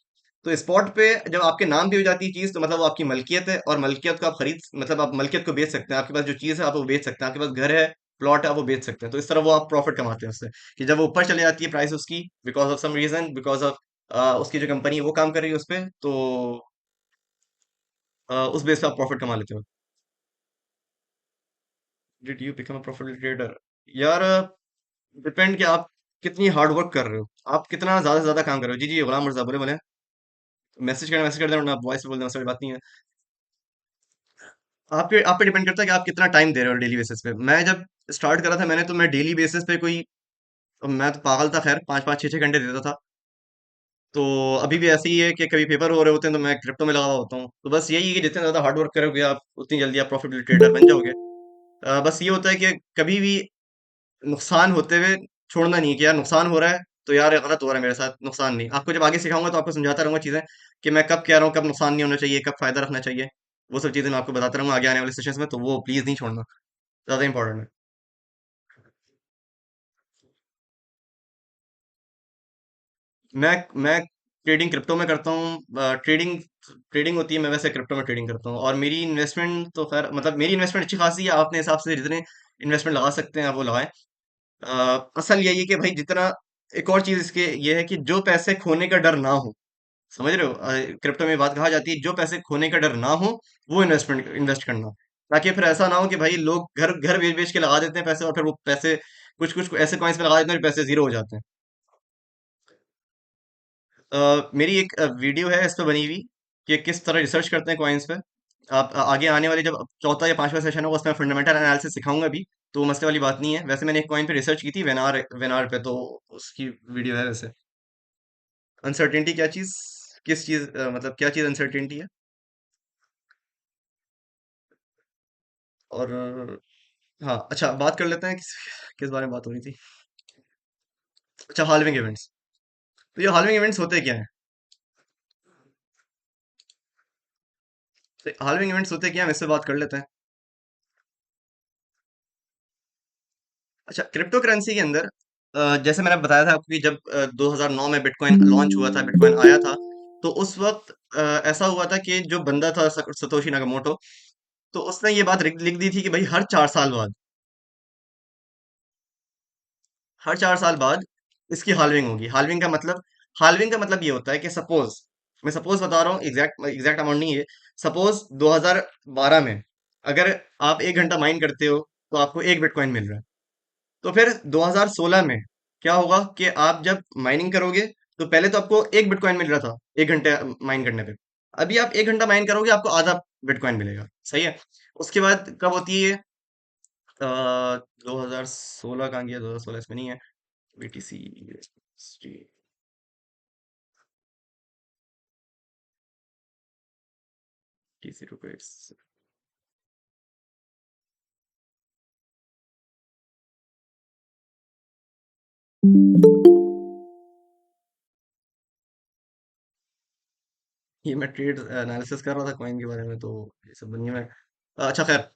तो स्पॉट पे जब आपके नाम पे हो जाती है चीज, तो मतलब वो आपकी मलकियत है, और मलकियत को आप खरीद, मतलब आप मलकियत को बेच सकते हैं, आपके पास जो चीज है आप वो बेच सकते हैं, आपके पास घर है, प्लॉट है, आप वो बेच सकते हैं। तो इस तरह वो आप प्रॉफिट कमाते हैं उससे, कि जब वो ऊपर चले जाती है प्राइस उसकी, because of some reason, because of उसकी जो कंपनी है वो काम कर रही है उस पे, तो उस बेस पे आप प्रॉफिट कमा लेते हो। Did you become a profitable trader? यार, डिपेंड कि आप कितनी हार्ड वर्क कर रहे हो, आप कितना ज्यादा से ज्यादा काम कर रहे हो। जी जी, गुलाम मिर्जा, बोले बोले। मैसेज कर देना, वॉइस पे बोल देना, सारी बात नहीं है। आप पे डिपेंड करता है कि आप कितना टाइम दे रहे हो डेली बेसिस पे। मैं जब स्टार्ट करा था मैंने, तो मैं डेली बेसिस पे कोई, मैं तो पागल था खैर, 5-5 6-6 घंटे देता था। तो अभी भी ऐसे ही है कि कभी पेपर हो रहे होते हैं तो मैं क्रिप्टो में लगा हुआ होता हूँ। तो बस यही है कि जितने ज्यादा हार्ड वर्क करोगे आप, उतनी जल्दी आप प्रॉफिटेबल ट्रेडर बन जाओगे। बस ये होता है कि कभी भी नुकसान होते हुए छोड़ना नहीं, कि यार नुकसान हो रहा है तो यार ये गलत हो रहा है मेरे साथ, नुकसान नहीं। आपको जब आगे सिखाऊंगा तो आपको समझाता रहूंगा चीजें, कि मैं कब कह रहा हूँ, कब नुकसान नहीं होना चाहिए, कब फायदा रखना चाहिए। वो सब चीजें मैं आपको बताता रहूंगा आगे आने वाले सेशंस में, तो वो प्लीज नहीं छोड़ना, ज्यादा इंपॉर्टेंट है। मैं ट्रेडिंग क्रिप्टो में करता हूँ। ट्रेडिंग ट्रेडिंग होती है, मैं वैसे क्रिप्टो में ट्रेडिंग करता हूँ, और मेरी इन्वेस्टमेंट तो खैर, मतलब मेरी इन्वेस्टमेंट अच्छी खासी है, आप अपने हिसाब से जितने इन्वेस्टमेंट लगा सकते हैं आप वो लगाएं। असल यही है कि भाई जितना, एक और चीज इसके ये है कि जो पैसे खोने का डर ना हो, समझ रहे हो, क्रिप्टो में बात कहा जाती है, जो पैसे खोने का डर ना हो, वो इन्वेस्ट करना, ताकि फिर ऐसा ना हो कि भाई लोग घर घर बेच बेच के लगा देते हैं पैसे, और फिर वो पैसे कुछ कुछ ऐसे कॉइन्स पे लगा देते हैं और पैसे जीरो हो जाते हैं। मेरी एक वीडियो है इस पे बनी हुई, कि किस तरह रिसर्च करते हैं कॉइन्स पे। आप आगे आने वाले जब चौथा या पांचवा सेशन होगा उसमें फंडामेंटल एनालिसिस सिखाऊंगा भी, तो वो मसले वाली बात नहीं है। वैसे मैंने एक कॉइन पे रिसर्च की थी, वेनार वेनार पे, तो उसकी वीडियो है वैसे। अनसर्टेनिटी क्या चीज, किस चीज, मतलब क्या चीज अनसर्टेनिटी है? और हाँ, अच्छा, बात कर लेते हैं किस किस बारे में बात हो रही थी। अच्छा, हाल्विंग इवेंट्स। तो ये हाल्विंग इवेंट्स होते क्या हैं? तो हाल्विंग इवेंट्स होते क्या हैं, हम इससे बात कर लेते हैं। अच्छा, क्रिप्टो करेंसी के अंदर जैसे मैंने बताया था आपको कि जब 2009 में बिटकॉइन लॉन्च हुआ था, बिटकॉइन आया था, तो उस वक्त ऐसा हुआ था कि जो बंदा था सतोशी नाकामोटो, तो उसने ये बात लिख लिख दी थी कि भाई हर 4 साल बाद इसकी हाल्विंग होगी। हाल्विंग का मतलब ये होता है कि सपोज, मैं सपोज बता रहा हूँ, एग्जैक्ट एग्जैक्ट अमाउंट नहीं है। सपोज 2012 में अगर आप 1 घंटा माइन करते हो तो आपको 1 बिटकॉइन मिल रहा है। तो फिर 2016 में क्या होगा कि आप जब माइनिंग करोगे तो पहले तो आपको 1 बिटकॉइन मिल रहा था 1 घंटे माइन करने पे। अभी आप 1 घंटा माइन करोगे आपको आधा बिटकॉइन मिलेगा। सही है। उसके बाद कब होती है ये? 2016 कहाँ गया? 2016 इसमें नहीं है। BTC TC rupees. ये मैं ट्रेड एनालिसिस कर रहा था कॉइन के बारे में, तो ये सब दुनिया में। अच्छा खैर,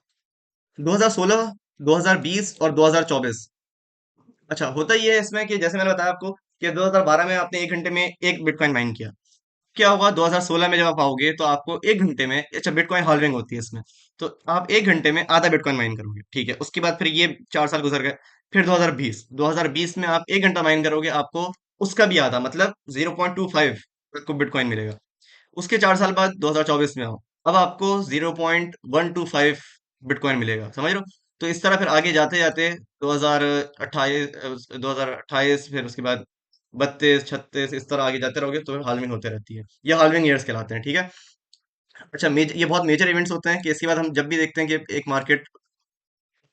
2016, 2020 और 2024। अच्छा, होता ही है इसमें कि जैसे मैंने बताया आपको कि 2012 में आपने 1 घंटे में 1 बिटकॉइन माइन किया। क्या होगा 2016 में जब आप आओगे तो आपको 1 घंटे में, अच्छा बिटकॉइन हाल्विंग होती है इसमें, तो आप 1 घंटे में आधा बिटकॉइन माइन करोगे। ठीक है, उसके बाद फिर ये 4 साल गुजर गए। फिर 2020 में आप 1 घंटा माइन करोगे, आपको उसका भी आधा मतलब 0.25 आपको बिटकॉइन मिलेगा। उसके 4 साल बाद 2024 में आओ, अब आपको 0.125 बिटकॉइन मिलेगा। समझ रहे हो? तो इस तरह फिर आगे जाते जाते 2028, फिर उसके बाद 32, 36, इस तरह आगे जाते रहोगे तो हाल्विंग होते रहती है। ये हाल्विंग ईयर्स कहलाते हैं। ठीक है। अच्छा, ये बहुत मेजर इवेंट्स होते हैं कि इसके बाद हम जब भी देखते हैं कि एक मार्केट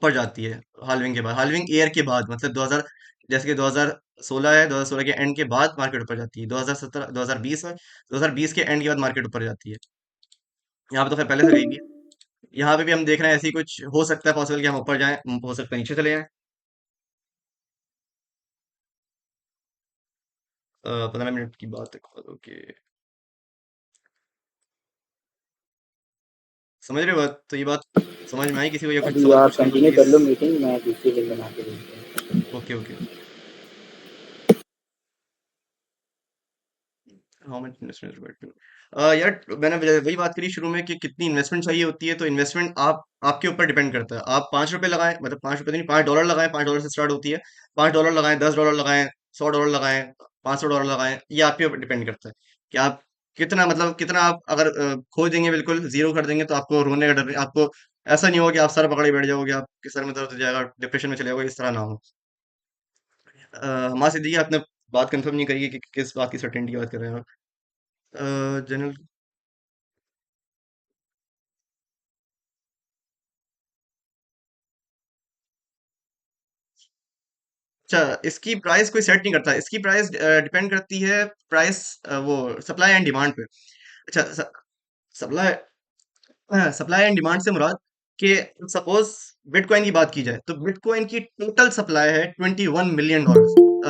ऊपर जाती है हाल्विंग के बाद, हाल्विंग ईयर के बाद, मतलब 2000, जैसे कि 2016 है, 2016 के एंड के बाद मार्केट ऊपर जाती है। 2017, 2020 है, 2020 के एंड के बाद मार्केट ऊपर जाती है। यहाँ पे तो खैर पहले से गई भी है। यहाँ पे भी हम देख रहे हैं ऐसी कुछ हो सकता है, पॉसिबल कि हम ऊपर जाएं, हो सकता है नीचे चले जाएं। 15 मिनट की बात है। ओके, समझ रहे हो बात? तो ये बात समझ में आई किसी को, या कुछ अभी सवाल आप पूछना हो तो कंटिन्यू कर प्लीज। लो मीटिंग, मैं दूसरी लिंक बना के भेजता हूँ। Okay okay. How much investment? यार मैंने वही बात करी शुरू में कि कितनी इन्वेस्टमेंट चाहिए होती है। तो इन्वेस्टमेंट आप आपके ऊपर डिपेंड करता है। आप 5 रुपए लगाएं, मतलब 5 रुपए नहीं, $5 लगाएं, $5 से स्टार्ट होती है। $5 लगाएं, $10 लगाएं, $100 लगाएं, $500 लगाएं, ये आपके ऊपर डिपेंड करता है कि आप कितना, मतलब कितना आप अगर खो देंगे, बिल्कुल जीरो कर देंगे, तो आपको रोने का डर नहीं। आपको ऐसा नहीं होगा कि आप सर पकड़े बैठ जाओगे, आपके सर में दर्द हो जाएगा, डिप्रेशन में चले जाओगे, इस तरह ना हो। हमारा सिद्दीकी, आपने बात कंफर्म नहीं करी है कि किस बात की सर्टेनिटी की बात कर रहे हैं आप। जनरल। अच्छा, इसकी प्राइस कोई सेट नहीं करता, इसकी प्राइस डिपेंड करती है, प्राइस वो सप्लाई एंड डिमांड पे। अच्छा, सप्लाई सप्लाई एंड डिमांड से मुराद कि सपोज बिटकॉइन की बात की जाए तो बिटकॉइन की टोटल सप्लाई है $21 मिलियन,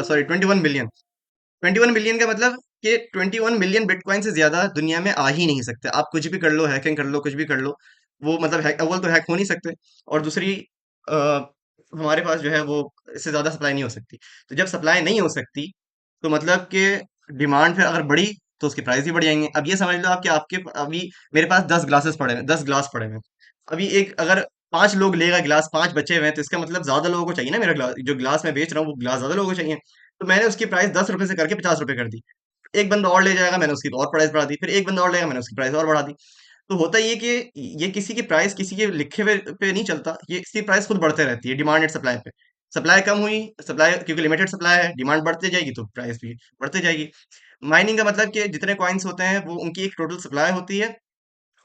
सॉरी 21 मिलियन। 21 मिलियन का मतलब कि 21 मिलियन बिटकॉइन से ज्यादा दुनिया में आ ही नहीं सकते। आप कुछ भी कर लो, हैकिंग कर लो, कुछ भी कर लो, वो मतलब अव्वल तो हैक हो नहीं सकते, और दूसरी हमारे पास जो है वो इससे ज्यादा सप्लाई नहीं हो सकती। तो जब सप्लाई नहीं हो सकती तो मतलब कि डिमांड फिर अगर बढ़ी तो उसके प्राइस भी बढ़ जाएंगे। अब ये समझ लो आप कि आपके अभी मेरे पास 10 ग्लासेस पड़े हैं, 10 ग्लास पड़े हैं। अभी एक अगर 5 लोग लेगा गिलास, 5 बचे हुए हैं, तो इसका मतलब ज्यादा लोगों को चाहिए ना, मेरा ग्लास, जो ग्लास मैं बेच रहा हूँ वो ग्लास ज्यादा लोगों को चाहिए। तो मैंने उसकी प्राइस 10 रुपए से करके 50 रुपए कर दी। एक बंदा और ले जाएगा, मैंने उसकी और प्राइस बढ़ा दी, फिर एक बंदा और लेगा, मैंने उसकी प्राइस और बढ़ा दी। तो होता ये कि ये किसी की प्राइस किसी के लिखे हुए पे नहीं चलता, ये इसकी प्राइस खुद बढ़ते रहती है डिमांड एंड सप्लाई पे। सप्लाई कम हुई, सप्लाई क्योंकि लिमिटेड सप्लाई है, डिमांड बढ़ती जाएगी तो प्राइस भी बढ़ती जाएगी। माइनिंग का मतलब कि जितने कॉइन्स होते हैं वो उनकी एक टोटल सप्लाई होती है,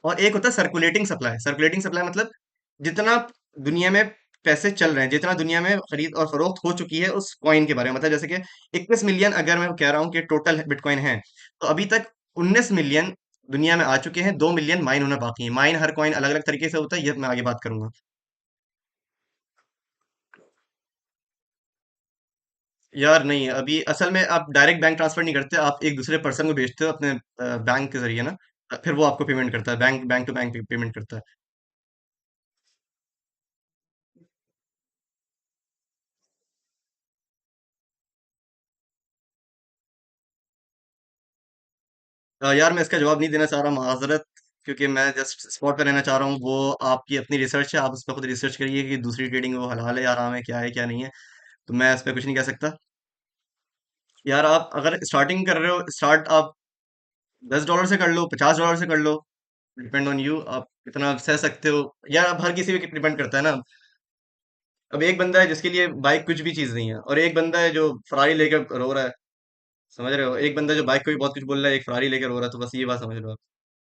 और एक होता है सर्कुलेटिंग सप्लाई। सर्कुलेटिंग सप्लाई मतलब जितना दुनिया में पैसे चल रहे हैं, जितना दुनिया में खरीद और फरोख्त हो चुकी है उस कॉइन के बारे में, मतलब जैसे कि 21 मिलियन अगर मैं कह रहा हूँ कि टोटल बिटकॉइन है, तो अभी तक 19 मिलियन दुनिया में आ चुके हैं, 2 मिलियन माइन होना बाकी है। माइन हर कॉइन अलग अलग तरीके से होता है, ये मैं आगे बात करूंगा। यार नहीं, अभी असल में आप डायरेक्ट बैंक ट्रांसफर नहीं करते, आप एक दूसरे पर्सन को भेजते हो अपने बैंक के जरिए ना, फिर वो आपको पेमेंट करता है, bank bank to bank payment करता है। यार मैं इसका जवाब नहीं देना चाह रहा, माज़रत, क्योंकि मैं जस्ट स्पॉट पे रहना चाह रहा हूँ। वो आपकी अपनी रिसर्च है, आप उस पर खुद रिसर्च करिए कि दूसरी ट्रेडिंग वो हलाल है या हराम है, क्या है क्या नहीं है। तो मैं इस पर कुछ नहीं कह सकता। यार आप अगर स्टार्टिंग कर रहे हो, स्टार्ट आप $10 से कर लो, $50 से कर लो, डिपेंड ऑन यू, आप कितना सह सकते हो। यार अब हर किसी पे डिपेंड करता है ना। अब एक बंदा है जिसके लिए बाइक कुछ भी चीज़ नहीं है, और एक बंदा है जो फरारी लेकर रो रहा है। समझ रहे हो, एक बंदा जो बाइक को भी बहुत कुछ बोल रहा है, एक फरारी लेकर रो रहा है, तो बस ये बात समझ लो आप।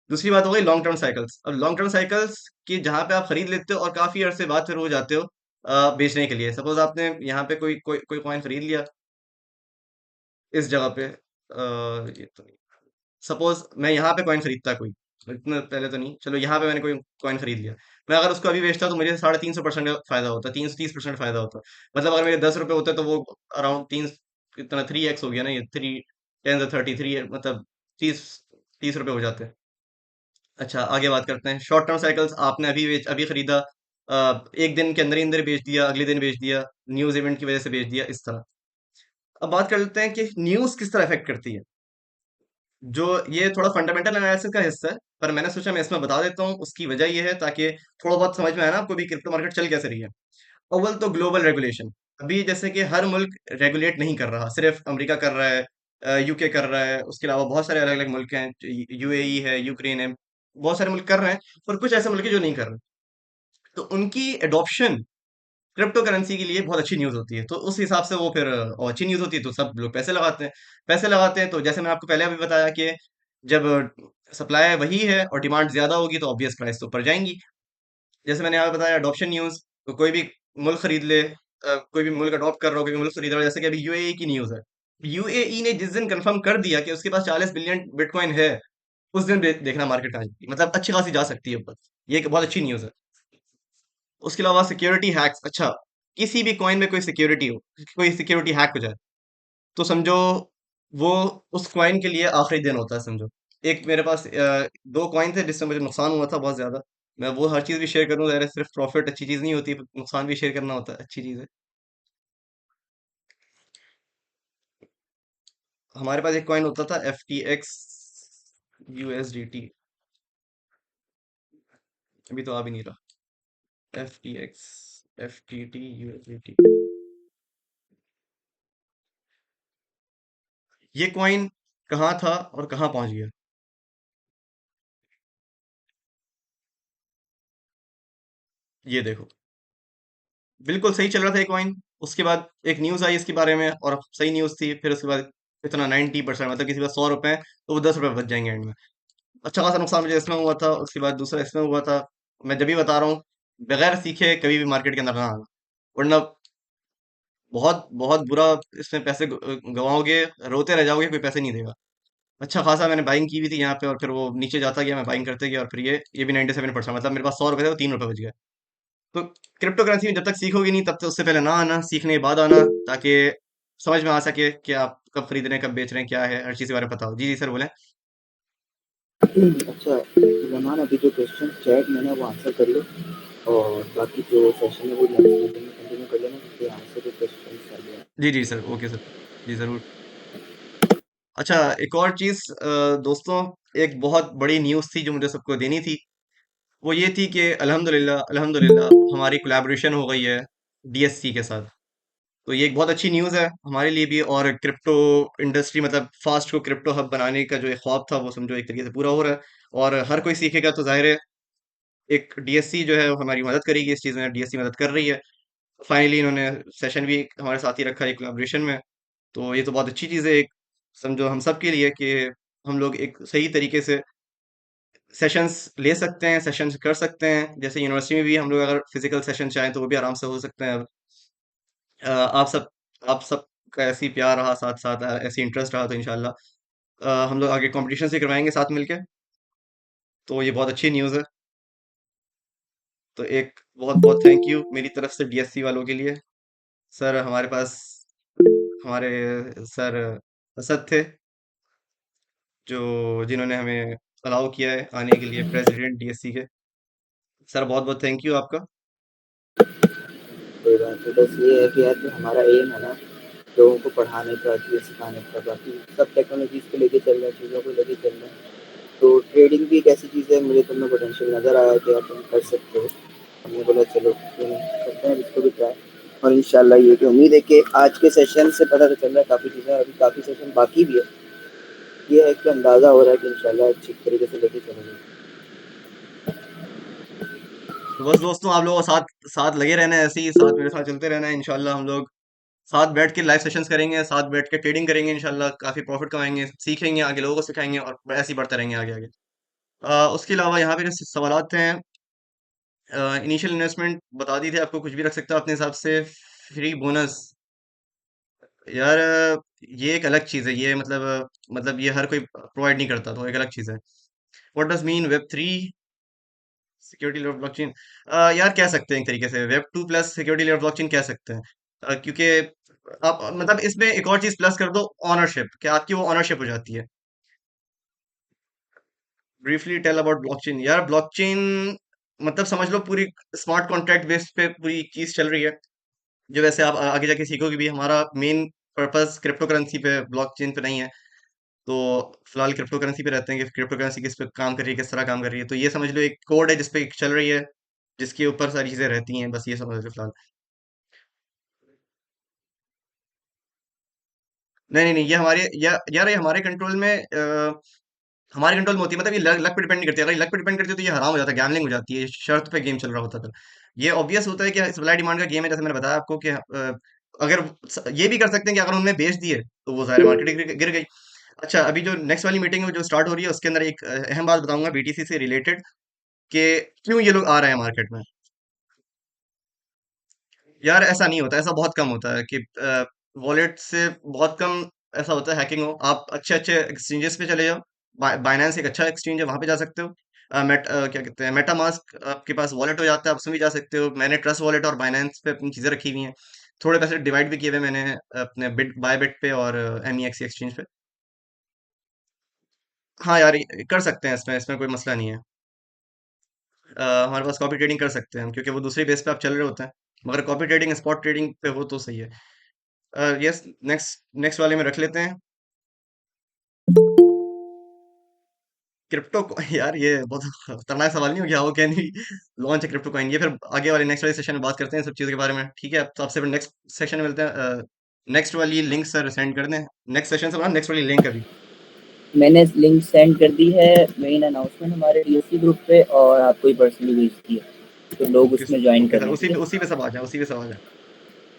दूसरी बात हो गई लॉन्ग टर्म साइकिल्स। अब लॉन्ग टर्म साइकिल्स की जहाँ पे आप खरीद लेते हो और काफी अरसे बाद फिर हो जाते हो बेचने के लिए। सपोज आपने यहाँ पे कोई कॉइन खरीद लिया इस जगह पे, ये तो नहीं, सपोज मैं यहाँ पे कॉइन खरीदता कोई, इतना पहले तो नहीं, चलो यहाँ पे मैंने कोई कॉइन खरीद लिया। मैं अगर उसको अभी बेचता तो मुझे 350% का फायदा होता, 330% फायदा होता। मतलब अगर मेरे ₹10 होते तो वो अराउंड तीन, कितना 3x हो गया ना, ये 3 10 30 3, मतलब 30 30 रुपए हो जाते हैं। अच्छा, आगे बात करते हैं शॉर्ट टर्म साइकिल्स। आपने अभी खरीदा, एक दिन के अंदर ही अंदर बेच दिया, अगले दिन बेच दिया, न्यूज इवेंट की वजह से बेच दिया, इस तरह। अब बात कर लेते हैं कि न्यूज किस तरह अफेक्ट करती है। जो ये थोड़ा फंडामेंटल एनालिसिस का हिस्सा है, पर मैंने सोचा मैं इसमें बता देता हूँ। उसकी वजह ये है ताकि थोड़ा बहुत समझ में आए ना आपको भी क्रिप्टो मार्केट चल कैसे रही है। अव्वल तो ग्लोबल रेगुलेशन। अभी जैसे कि हर मुल्क रेगुलेट नहीं कर रहा, सिर्फ अमेरिका कर रहा है, यूके कर रहा है, उसके अलावा बहुत सारे अलग अलग मुल्क हैं, यूएई है, यूक्रेन है, बहुत सारे मुल्क कर रहे हैं। पर कुछ ऐसे मुल्क हैं जो नहीं कर रहे। तो उनकी एडॉप्शन क्रिप्टो करेंसी के लिए बहुत अच्छी न्यूज़ होती है, तो उस हिसाब से वो फिर और अच्छी न्यूज़ होती है तो सब लोग पैसे लगाते हैं। पैसे लगाते हैं तो जैसे मैंने आपको पहले भी बताया कि जब सप्लाई वही है और डिमांड ज़्यादा होगी तो ऑब्वियस प्राइस तो ऊपर जाएंगी। जैसे मैंने यहाँ बताया अडॉप्शन न्यूज़, तो कोई भी मुल्क खरीद ले, कोई भी मुल्क अडॉप्ट कर रहा हो, कोई भी मुल्क खरीद रहा हो, जैसे कि अभी यूएई की न्यूज़ है। यूएई ने जिस दिन कंफर्म कर दिया कि उसके पास 40 बिलियन बिटकॉइन है, उस दिन देखना मार्केट कहाँ जाती है, मतलब अच्छी खासी जा सकती है ऊपर। ये एक बहुत अच्छी न्यूज़ है। उसके अलावा सिक्योरिटी हैक्स। अच्छा, किसी भी कॉइन में कोई सिक्योरिटी हो, कोई सिक्योरिटी हैक हो जाए, तो समझो वो उस कॉइन के लिए आखिरी दिन होता है समझो। एक मेरे पास दो कॉइन थे जिससे मुझे नुकसान हुआ था बहुत ज्यादा। मैं वो हर चीज भी शेयर करूँ, ज़ाहिर है सिर्फ प्रॉफिट अच्छी चीज नहीं होती, नुकसान भी शेयर करना होता है, अच्छी चीज है। हमारे पास एक कॉइन होता था FTX USDT, अभी तो आ भी नहीं रहा। FTX FTT USDT, ये कॉइन कहाँ था और कहाँ पहुंच गया, ये देखो। बिल्कुल सही चल रहा था एक कॉइन, उसके बाद एक न्यूज़ आई इसके बारे में और सही न्यूज़ थी, फिर उसके बाद इतना 90%, मतलब किसी के पास ₹100 हैं तो वो ₹10 बच जाएंगे एंड में। अच्छा खासा नुकसान मुझे इसमें हुआ था, उसके बाद दूसरा इसमें हुआ था। मैं जब भी बता रहा हूँ, बगैर सीखे कभी भी मार्केट के अंदर ना आना, वरना बहुत बहुत बुरा इसमें पैसे गवाओगे, रोते रह जाओगे, कोई पैसे नहीं देगा। अच्छा खासा मैंने बाइंग की भी थी यहाँ पे, और फिर वो नीचे जाता गया, मैं बाइंग करते गया, और फिर ये भी 97%, मतलब मेरे पास ₹100 थे वो ₹3 बच गए। तो क्रिप्टो करेंसी में जब तक सीखोगे नहीं तब तक उससे पहले ना आना, सीखने के बाद आना, ताकि समझ में आ सके कि आप कब खरीद रहे हैं, कब बेच रहे हैं, क्या है, हर चीज़ के बारे में पता हो। जी जी सर बोलें। अच्छा, रहमान अभी जो क्वेश्चन चैट में ना वो आंसर कर लो, और बाकी जो सेशन है वो नेक्स्ट मीटिंग में कंटिन्यू कर लेना, क्योंकि आंसर के क्वेश्चन कर लिया। जी जी सर, ओके सर, जी ज़रूर। अच्छा, एक और चीज़ दोस्तों, एक बहुत बड़ी न्यूज़ थी जो मुझे सबको देनी थी। वो ये थी कि अल्हम्दुलिल्लाह अल्हम्दुलिल्लाह हमारी कोलैबोरेशन हो गई है डीएससी के साथ। तो ये एक बहुत अच्छी न्यूज़ है हमारे लिए भी, और क्रिप्टो इंडस्ट्री, मतलब फास्ट को क्रिप्टो हब बनाने का जो एक ख्वाब था वो समझो एक तरीके से पूरा हो रहा है। और हर कोई सीखेगा तो जाहिर है एक डीएससी जो है वो हमारी मदद करेगी इस चीज़ में, डीएससी मदद कर रही है। फाइनली इन्होंने सेशन भी हमारे साथ ही रखा है कोलैबोरेशन में। तो ये तो बहुत अच्छी चीज़ है एक, समझो हम सब के लिए, कि हम लोग एक सही तरीके से सेशंस ले सकते हैं, सेशंस कर सकते हैं। जैसे यूनिवर्सिटी में भी हम लोग अगर फिजिकल सेशन चाहें तो वो भी आराम से हो सकते हैं अब। आप सब का ऐसे ही प्यार रहा, साथ साथ ऐसे इंटरेस्ट रहा, तो इंशाल्लाह हम लोग आगे कॉम्पिटिशन से करवाएंगे साथ मिलके। तो ये बहुत अच्छी न्यूज़ है। तो एक बहुत बहुत थैंक यू मेरी तरफ से डीएससी वालों के लिए। सर हमारे पास, हमारे सर असद थे, जो जिन्होंने हमें अलाउ किया है आने के लिए, प्रेसिडेंट डीएससी के। सर बहुत बहुत थैंक यू आपका। कोई बात नहीं, बस ये है कि यार जो हमारा एम है ना लोगों को पढ़ाने का, चीज़ें सिखाने का, बाकी सब टेक्नोलॉजीज़ को लेके चल रहे हैं, चीज़ों को लेके चल रहे हैं। तो ट्रेडिंग भी एक ऐसी चीज़ है, मुझे तो में पोटेंशियल नज़र आया कि आप तुम कर सकते हो। हमने बोला चलो क्यों नहीं करते हैं इसको भी ट्राई। और इंशाल्लाह ये कि उम्मीद है कि आज के सेशन से पता तो चल रहा है काफ़ी चीज़ें, अभी काफ़ी सेशन बाकी भी है। ये है कि अंदाज़ा हो रहा है कि इंशाल्लाह अच्छी तरीके से लेके चलेंगे। तो बस दोस्तों, आप लोगों को साथ साथ लगे रहना है, ऐसे ही साथ मेरे साथ चलते रहना है। इंशाल्लाह हम लोग साथ बैठ के लाइव सेशंस करेंगे, साथ बैठ के ट्रेडिंग करेंगे, इंशाल्लाह काफ़ी प्रॉफिट कमाएंगे, सीखेंगे, आगे लोगों को सिखाएंगे और ऐसे ही बढ़ते रहेंगे आगे आगे। उसके अलावा यहाँ पे जो सवालात हैं, इनिशियल इन्वेस्टमेंट बता दी थी आपको, कुछ भी रख सकते हो अपने हिसाब से। फ्री बोनस, यार ये एक अलग चीज़ है, ये मतलब ये हर कोई प्रोवाइड नहीं करता, तो एक अलग चीज़ है। What does mean web three security layer blockchain? यार कह सकते हैं एक तरीके से web two plus security layer blockchain कह सकते हैं। क्योंकि आप मतलब इसमें एक और चीज़ प्लस कर दो, ऑनरशिप, कि आपकी वो ऑनरशिप हो जाती है। ब्रीफली टेल अबाउट ब्लॉकचेन, यार ब्लॉकचेन मतलब समझ लो पूरी स्मार्ट कॉन्ट्रैक्ट बेस पे पूरी चीज़ चल रही है, जो वैसे आप आगे जाके सीखोगे भी। हमारा मेन पर्पस क्रिप्टो करेंसी पे, ब्लॉकचेन पे नहीं है। तो फिलहाल क्रिप्टो करेंसी पे रहते हैं कि क्रिप्टो करेंसी किस पे काम कर रही है, किस तरह काम कर रही है। तो ये समझ लो एक कोड है जिस पे चल रही है, जिसके ऊपर सारी चीज़ें रहती हैं, बस ये समझ लो फिलहाल। नहीं नहीं नहीं, ये हमारे यार ये हमारे कंट्रोल में हमारे कंट्रोल में होती है, मतलब ये लक लक पे डिपेंड नहीं करती। अगर ये लक पे डिपेंड करती है तो ये हराम हो जाता है, गैम्बलिंग हो जाती है, शर्त पे गेम चल रहा होता है फिर। ये ऑब्वियस होता है कि सप्लाई डिमांड का गेम है, जैसे मैंने बताया आपको कि अगर ये भी कर सकते हैं कि अगर उन्होंने बेच दिए तो वो ज़ाहिर मार्केट गिर गई। अच्छा, अभी जो नेक्स्ट वाली मीटिंग जो स्टार्ट हो रही है उसके अंदर एक अहम बात बताऊंगा बीटीसी से रिलेटेड, कि क्यों ये लोग आ रहे हैं मार्केट में। यार ऐसा नहीं होता, ऐसा बहुत कम होता है कि वॉलेट से बहुत कम ऐसा होता है हैकिंग हो। आप अच्छे अच्छे एक्सचेंजेस पे चले जाओ, बाइनेंस एक अच्छा एक्सचेंज है, वहां पे जा सकते हो। क्या कहते हैं, मेटा मास्क आपके पास वॉलेट हो जाता है, आप उसमें भी जा सकते हो। मैंने ट्रस्ट वॉलेट और बाइनेंस पे अपनी चीज़ें रखी हुई हैं। थोड़े पैसे डिवाइड भी किए हुए मैंने अपने बिट बाय बिट पे और एमईएक्स एक्सचेंज पे। हाँ यार, कर सकते हैं, इसमें इसमें कोई मसला नहीं है। हमारे पास कॉपी ट्रेडिंग कर सकते हैं हम, क्योंकि वो दूसरी बेस पे आप चल रहे होते हैं। मगर कॉपी ट्रेडिंग स्पॉट ट्रेडिंग पे हो तो सही है। यस, नेक्स्ट नेक्स्ट वाले में रख लेते हैं क्रिप्टो। यार ये बहुत खतरनाक सवाल नहीं हो गया? How can we launch crypto coin? ये फिर आगे वाले नेक्स्ट वाले सेशन में बात करते हैं सब चीज़ों के बारे में, ठीक है? तो आपसे फिर नेक्स्ट सेशन में मिलते हैं। नेक्स्ट वाली लिंक सर सेंड कर दें, नेक्स्ट सेशन से बना नेक्स्ट वाली लिंक अभी। मैंने लिंक सेंड कर दी है मेन अनाउंसमेंट हमारे डीएससी ग्रुप पे, और आपको ही पर्सनली भेज दी है, तो लोग ओके उसमें ज्वाइन ओके कर सर, लें, उसी ठीक है। उसी पे सब आ जाए, उसी पे सब आ जाए।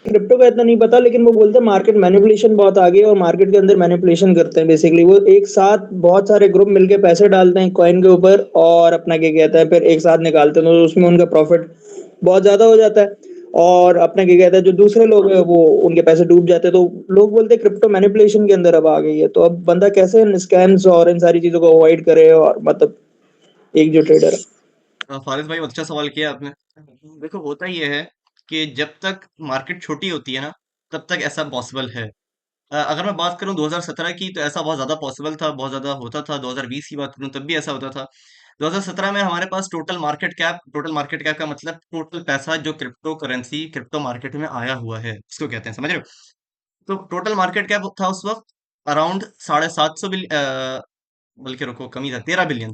क्रिप्टो का इतना नहीं पता, लेकिन वो बोलते हैं मार्केट मैनिपुलेशन बहुत आगे है और मार्केट के अंदर मैनिपुलेशन करते हैं। बेसिकली वो एक साथ बहुत सारे ग्रुप मिलके पैसे डालते हैं कॉइन के ऊपर और अपना क्या कहता है फिर एक साथ निकालते हैं, तो उसमें उनका प्रॉफिट बहुत ज्यादा हो जाता है और अपना क्या कहता है जो दूसरे लोग हैं वो उनके पैसे डूब जाते हैं। तो लोग बोलते हैं क्रिप्टो मैनिपुलेशन के अंदर अब आ गई है, तो अब बंदा कैसे इन स्कैम्स और इन सारी चीजों को अवॉइड करे और मतलब एक जो ट्रेडर है। फारिस भाई, बहुत अच्छा सवाल किया आपने। देखो, होता ये है कि जब तक मार्केट छोटी होती है ना, तब तक ऐसा पॉसिबल है। अगर मैं बात करूं 2017 की, तो ऐसा बहुत ज़्यादा पॉसिबल था, बहुत ज़्यादा होता था। 2020 की बात करूं तब भी ऐसा होता था। 2017 में हमारे पास टोटल मार्केट कैप का मतलब टोटल पैसा जो क्रिप्टो करेंसी क्रिप्टो मार्केट में आया हुआ है, इसको कहते हैं, समझ रहे हो? तो टोटल मार्केट कैप था उस वक्त अराउंड 750 बिलियन, बल्कि रुको, कमी था, 13 बिलियन।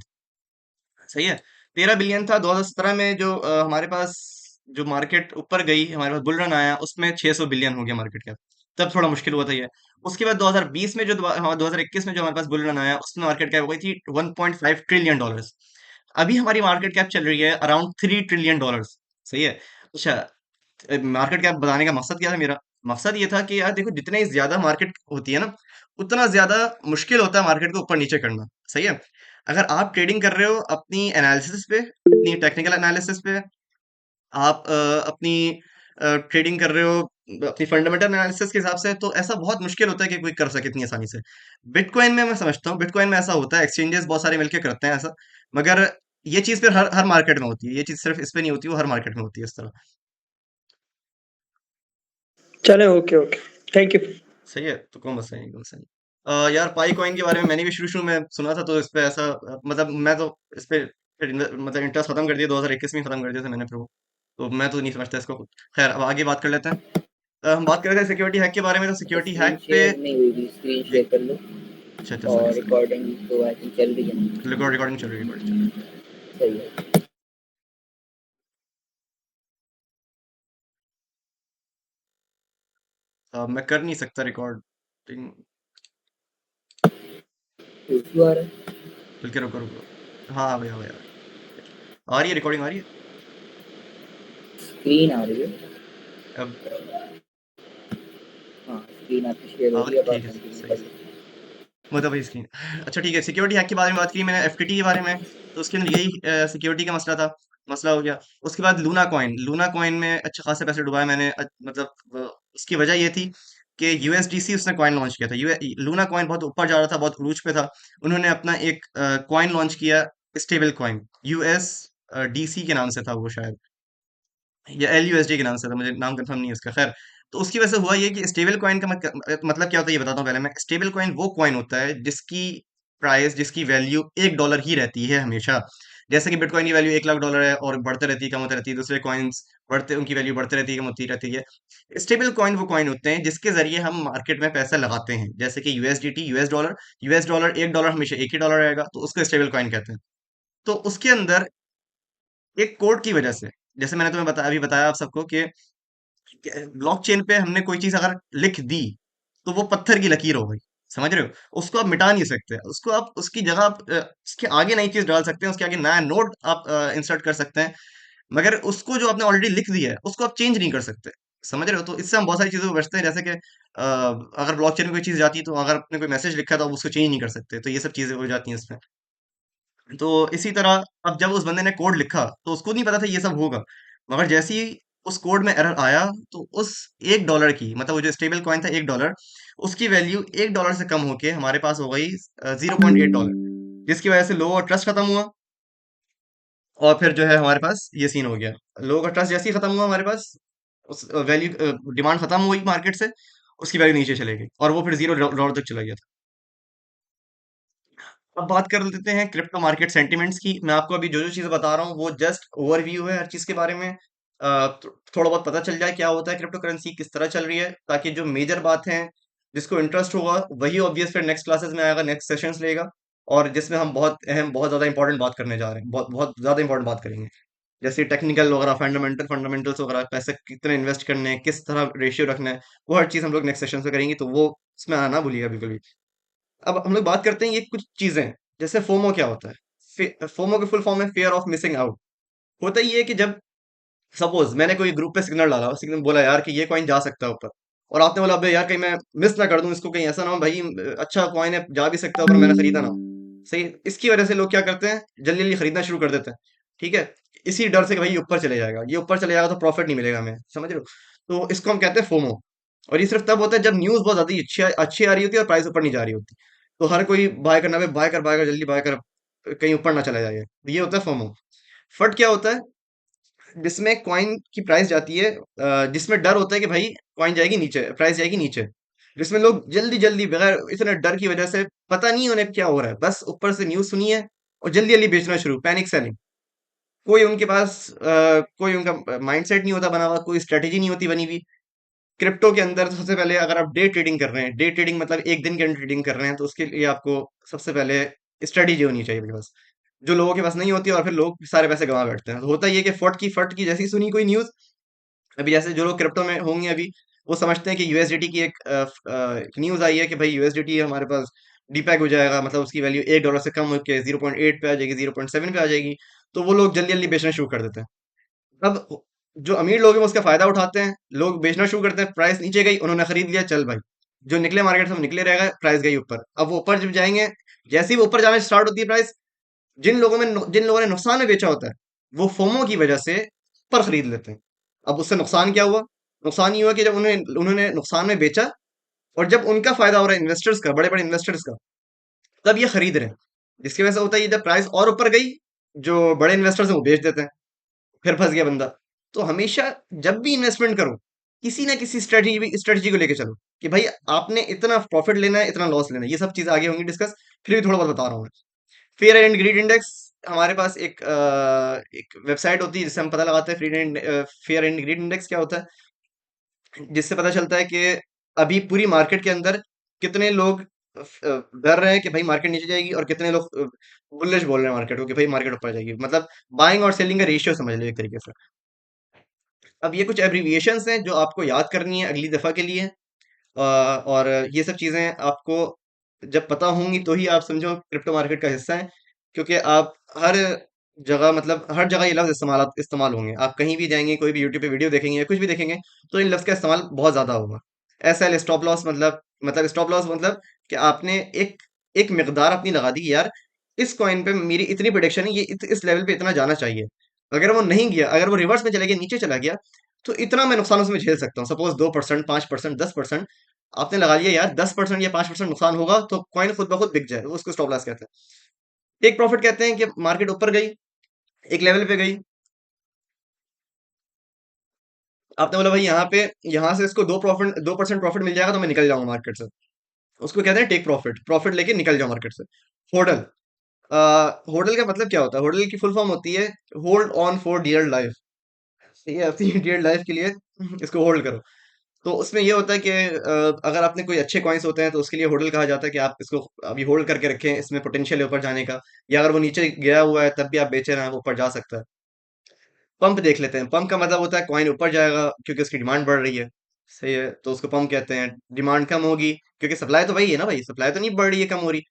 सही है, 13 बिलियन था 2017 में। जो हमारे पास जो मार्केट ऊपर गई, हमारे पास बुल रन आया, उसमें 600 बिलियन हो गया मार्केट कैप। तब थोड़ा मुश्किल हुआ था ये। उसके बाद 2020 में जो 2021 में जो हमारे पास बुल रन आया, उसमें मार्केट कैप हो गई थी 1.5 ट्रिलियन डॉलर्स। अभी हमारी मार्केट कैप चल रही है अराउंड 3 ट्रिलियन डॉलर्स। सही है। अच्छा, मार्केट कैप बताने का मकसद क्या था मेरा? मकसद ये था कि यार देखो, जितनी ज्यादा मार्केट होती है ना, उतना ज्यादा मुश्किल होता है मार्केट को ऊपर नीचे करना। सही है। अगर आप ट्रेडिंग कर रहे हो अपनी एनालिसिस पे, अपनी टेक्निकल एनालिसिस पे, आप अपनी ट्रेडिंग कर रहे हो अपनी फंडामेंटल एनालिसिस के हिसाब से, तो ऐसा बहुत मुश्किल होता है कि कोई कर सके इतनी आसानी से। बिटकॉइन में मैं समझता हूँ, बिटकॉइन में ऐसा होता है, एक्सचेंजेस बहुत सारे मिलकर करते हैं ऐसा। मगर ये चीज़ फिर हर हर मार्केट में होती है, ये चीज़ सिर्फ इस पे नहीं होती, वो हर मार्केट में होती है इस तरह। चले, ओके ओके, थैंक यू। सही है, तो कौन मसला नहीं, कौन मसला नहीं। यार पाई कॉइन के बारे में मैंने भी शुरू शुरू में सुना था, तो इस पे ऐसा मतलब मैं तो इस पे फिर मतलब इंटरेस्ट खत्म कर दिया, 2021 में ही खत्म कर दिया था मैंने फिर वो। तो मैं तो नहीं समझता इसको। खैर, अब आगे बात कर लेते हैं। हम बात कर रहे थे सिक्योरिटी हैक के बारे में, तो सिक्योरिटी स्क्रीन हैक पे शेयर नहीं हुई थी, स्क्रीन जी। शेयर कर लो। अच्छा अच्छा, सॉरी और सॉरी। रिकॉर्डिंग तो आई थिंक चल रही है। रिकॉर्डिंग चल रही है, रिकॉर्डिंग चल रही सही है। है। मैं कर नहीं सकता रिकॉर्डिंग। इशू आ रहा है। बल्कि रुको रुको। हाँ हाँ भैया भैया, आ रही है रिकॉर्डिंग, आ रही है। स्क्रीन आ रही है। अब हाँ, स्क्रीन आपकी शेयर हो आ रही गई, है, अब आप ठीक है, कंटिन्यू सही कर सही। लो। मतलब वही स्क्रीन। अच्छा ठीक है, सिक्योरिटी हैक के बारे में बात की मैंने, एफटीटी के बारे में। तो उसके अंदर यही सिक्योरिटी का मसला था, मसला हो गया। उसके बाद लूना कॉइन में अच्छे खासे पैसे डुबाए मैंने। मतलब उसकी वजह ये थी कि यूएसडीसी उसने कॉइन लॉन्च किया था। लूना कॉइन बहुत ऊपर जा रहा था, बहुत उरूज पे था। उन्होंने अपना एक कॉइन लॉन्च किया, स्टेबल कॉइन, यूएस डीसी के नाम से था वो शायद, या एलयूएसडी के नाम से था, मुझे नाम कंफर्म नहीं है उसका। खैर, तो उसकी वजह से हुआ ये कि स्टेबल कॉइन का मतलब क्या होता है ये बताता हूँ पहले मैं। स्टेबल कॉइन वो कॉइन होता है जिसकी प्राइस, जिसकी वैल्यू $1 ही रहती है हमेशा। जैसे कि बिटकॉइन की वैल्यू $1 लाख है और बढ़ते रहती है, कम होती रहती है। दूसरे कॉइन्स बढ़ते, उनकी वैल्यू बढ़ते रहती है, कम होती रहती है। स्टेबल कॉइन वो कॉइन होते हैं जिसके जरिए हम मार्केट में पैसा लगाते हैं, जैसे कि यूएसडीटी, यूएस डॉलर $1 हमेशा एक ही डॉलर रहेगा, तो उसको स्टेबल कॉइन कहते हैं। तो उसके अंदर एक कोड की वजह से, जैसे मैंने तुम्हें अभी बताया आप सबको कि ब्लॉकचेन पे हमने कोई चीज अगर लिख दी, तो वो पत्थर की लकीर हो गई। समझ रहे हो? उसको आप मिटा नहीं सकते, उसको आप उसकी जगह आप उसके आगे नई चीज डाल सकते हैं, उसके आगे नया नोड आप इंसर्ट कर सकते हैं। मगर उसको जो आपने ऑलरेडी लिख दिया है उसको आप चेंज नहीं कर सकते। समझ रहे हो? तो इससे हम बहुत सारी चीजों को बचते हैं, जैसे कि अगर ब्लॉकचेन में कोई चीज जाती है, तो अगर आपने कोई मैसेज लिखा है तो आप उसको चेंज नहीं कर सकते, तो ये सब चीजें हो जाती हैं इसमें। तो इसी तरह अब जब उस बंदे ने कोड लिखा तो उसको नहीं पता था ये सब होगा। मगर जैसे ही उस कोड में एरर आया, तो उस $1 की, मतलब वो जो स्टेबल कॉइन था $1, उसकी वैल्यू $1 से कम होके हमारे पास हो गई $0.8, जिसकी वजह से लोगों का ट्रस्ट खत्म हुआ। और फिर जो है हमारे पास ये सीन हो गया। लोगों का ट्रस्ट जैसे ही खत्म हुआ हमारे पास, उस वैल्यू, डिमांड खत्म हुई मार्केट से, उसकी वैल्यू नीचे चले गई और वो फिर $0 तक चला गया था। अब बात कर लेते हैं क्रिप्टो मार्केट सेंटिमेंट्स की। मैं आपको अभी जो जो चीजें बता रहा हूँ वो जस्ट ओवरव्यू है हर चीज के बारे में। थोड़ा बहुत पता चल जाए क्या होता है क्रिप्टो करेंसी, किस तरह चल रही है, ताकि जो मेजर बात है, जिसको इंटरेस्ट होगा वही ऑब्वियस फिर नेक्स्ट क्लासेस में आएगा, नेक्स्ट सेशंस लेगा। और जिसमें हम बहुत अहम, बहुत ज्यादा इंपॉर्टेंट बात करने जा रहे हैं, बहुत बहुत ज्यादा इंपॉर्टेंट बात करेंगे। जैसे टेक्निकल वगैरह, फंडामेंटल्स वगैरह, पैसे कितने इन्वेस्ट करने हैं, किस तरह रेशियो रखना है, वो हर चीज हम लोग नेक्स्ट सेशन में करेंगे, तो वो उसमें आना ना भूलिएगा बिल्कुल भी। अब हम लोग बात करते हैं ये कुछ चीजें, जैसे फोमो क्या होता है। फोमो के फुल फॉर्म है फियर ऑफ मिसिंग आउट। होता ही है कि जब सपोज मैंने कोई ग्रुप पे सिग्नल डाला, सिग्नल बोला यार कि ये कॉइन जा सकता है ऊपर, और आपने बोला अबे यार कहीं मैं मिस ना कर दूं इसको, कहीं ऐसा ना हो भाई, अच्छा कॉइन है जा भी सकता है ऊपर, मैंने खरीदा ना हो। सही, इसकी वजह से लोग क्या करते हैं, जल्दी जल्दी खरीदना शुरू कर देते हैं। ठीक है, इसी डर से कि भाई ये ऊपर चले जाएगा, ये ऊपर चले जाएगा तो प्रॉफिट नहीं मिलेगा हमें। समझ रहे हो? तो इसको हम कहते हैं फोमो। और ये सिर्फ तब होता है जब न्यूज बहुत ज्यादा अच्छी अच्छी आ रही होती है और प्राइस ऊपर नहीं जा रही होती, तो हर कोई बाय करना, बाय कर जल्दी बाय कर, कहीं ऊपर ना चला जाए। ये होता है फोमो। फट क्या होता है, जिसमें कॉइन की प्राइस जाती है, जिसमें डर होता है कि भाई कॉइन जाएगी नीचे, प्राइस जाएगी नीचे। जिसमें लोग जल्दी जल्दी बगैर इतने डर की वजह से, पता नहीं उन्हें क्या हो रहा है, बस ऊपर से न्यूज सुनी है और जल्दी जल्दी बेचना शुरू, पैनिक सेलिंग। कोई उनके पास कोई उनका माइंडसेट नहीं होता बना हुआ, कोई स्ट्रेटेजी नहीं होती बनी हुई। क्रिप्टो के अंदर तो सबसे पहले अगर आप डे ट्रेडिंग कर रहे हैं, डे ट्रेडिंग मतलब एक दिन के अंदर ट्रेडिंग कर रहे हैं, तो उसके लिए आपको सबसे पहले स्ट्रेटेजी होनी चाहिए आपके पास, जो लोगों के पास नहीं होती, और फिर लोग सारे पैसे गंवा बैठते हैं। तो होता ही है कि फट की जैसी सुनी कोई न्यूज, अभी जैसे जो लोग क्रिप्टो में होंगे अभी, वो समझते हैं कि यूएसडीटी की एक न्यूज आई है कि भाई यूएसडीटी हमारे पास डीपैक हो जाएगा, मतलब उसकी वैल्यू $1 से कम होकर 0.8 पे आ जाएगी, 0.7 पे आ जाएगी। तो वो लोग जल्दी जल्दी बेचना शुरू कर देते हैं। अब जो अमीर लोग हैं वो उसका फायदा उठाते हैं, लोग बेचना शुरू करते हैं, प्राइस नीचे गई, उन्होंने खरीद लिया, चल भाई जो निकले मार्केट से वो निकले रहेगा, प्राइस गई ऊपर। अब वो ऊपर जब जाएंगे, जैसे ही वो ऊपर जाना स्टार्ट होती है प्राइस, जिन लोगों ने नुकसान में बेचा होता है, वो फोमो की वजह से ऊपर खरीद लेते हैं। अब उससे नुकसान क्या हुआ? नुकसान ये हुआ कि जब उन्होंने नुकसान में बेचा, और जब उनका फायदा हो रहा है इन्वेस्टर्स का, बड़े बड़े इन्वेस्टर्स का, तब ये खरीद रहे हैं। जिसकी वजह से होता है ये, जब प्राइस और ऊपर गई, जो बड़े इन्वेस्टर्स हैं वो बेच देते हैं, फिर फंस गया बंदा। तो हमेशा जब भी इन्वेस्टमेंट करो, किसी ना किसी स्ट्रेटजी को लेके चलो, कि भाई आपने इतना प्रॉफिट लेना है, इतना लॉस लेना है। ये सब चीजें आगे होंगी डिस्कस, फिर भी थोड़ा बहुत बता रहा हूँ मैं। फेयर एंड ग्रीड इंडेक्स, हमारे पास एक वेबसाइट होती है जिससे हम पता लगाते हैं फेयर एंड ग्रीड इंडेक्स क्या होता है। जिससे पता चलता है कि अभी पूरी मार्केट के अंदर कितने लोग डर रहे हैं कि भाई मार्केट नीचे जाएगी और कितने लोग बुलिश बोल रहे हैं मार्केट को कि भाई मार्केट ऊपर जाएगी। मतलब बाइंग और सेलिंग का रेशियो समझ लो एक तरीके से। अब ये कुछ एब्रीविएशंस हैं जो आपको याद करनी है अगली दफा के लिए। और ये सब चीजें आपको जब पता होंगी तो ही आप समझो क्रिप्टो मार्केट का हिस्सा है, क्योंकि आप हर जगह मतलब हर जगह ये लफ्ज इस्तेमाल इस्तेमाल होंगे। आप कहीं भी जाएंगे, कोई भी यूट्यूब पे वीडियो देखेंगे या कुछ भी देखेंगे, तो इन लफ्ज का इस्तेमाल बहुत ज्यादा होगा। एस एल स्टॉप लॉस मतलब स्टॉप लॉस मतलब कि आपने एक एक मिकदार अपनी लगा दी कि यार इस कॉइन पे मेरी इतनी प्रोडिक्शन है, ये इस लेवल पे इतना जाना चाहिए। अगर वो नहीं गया, अगर वो रिवर्स में चला गया, नीचे चला गया, तो इतना मैं नुकसान उसमें झेल सकता हूँ। सपोज 2%, 5%, 10% आपने लगा लिया, यार 10% या 5% नुकसान होगा तो कॉइन खुद ब खुद बिक जाए, उसको स्टॉप लॉस कहते हैं। टेक प्रॉफिट कहते हैं कि मार्केट ऊपर गई, एक लेवल पे गई, आपने बोला भाई यहाँ पे, यहाँ से इसको 2% प्रॉफिट मिल जाएगा तो मैं निकल जाऊंगा मार्केट से, उसको कहते हैं टेक प्रॉफिट। प्रॉफिट लेके निकल जाओ मार्केट से। होडल, होडल का मतलब क्या होता है? होडल की फुल फॉर्म होती है hold on for dear life. ये अपनी डियर लाइफ के लिए इसको होल्ड करो। तो उसमें ये होता है कि अगर आपने कोई अच्छे कॉइन्स होते हैं तो उसके लिए होल्ड कहा जाता है कि आप इसको अभी होल्ड करके रखें, इसमें पोटेंशियल है ऊपर जाने का। या अगर वो नीचे गया हुआ है तब भी आप बेचे रहें, वो ऊपर जा सकता है। पंप देख लेते हैं। पंप का मतलब होता है कॉइन ऊपर जाएगा क्योंकि उसकी डिमांड बढ़ रही है। सही है, तो उसको पंप कहते हैं। डिमांड कम होगी क्योंकि सप्लाई तो वही है ना भाई, सप्लाई तो नहीं बढ़ रही है, कम हो रही।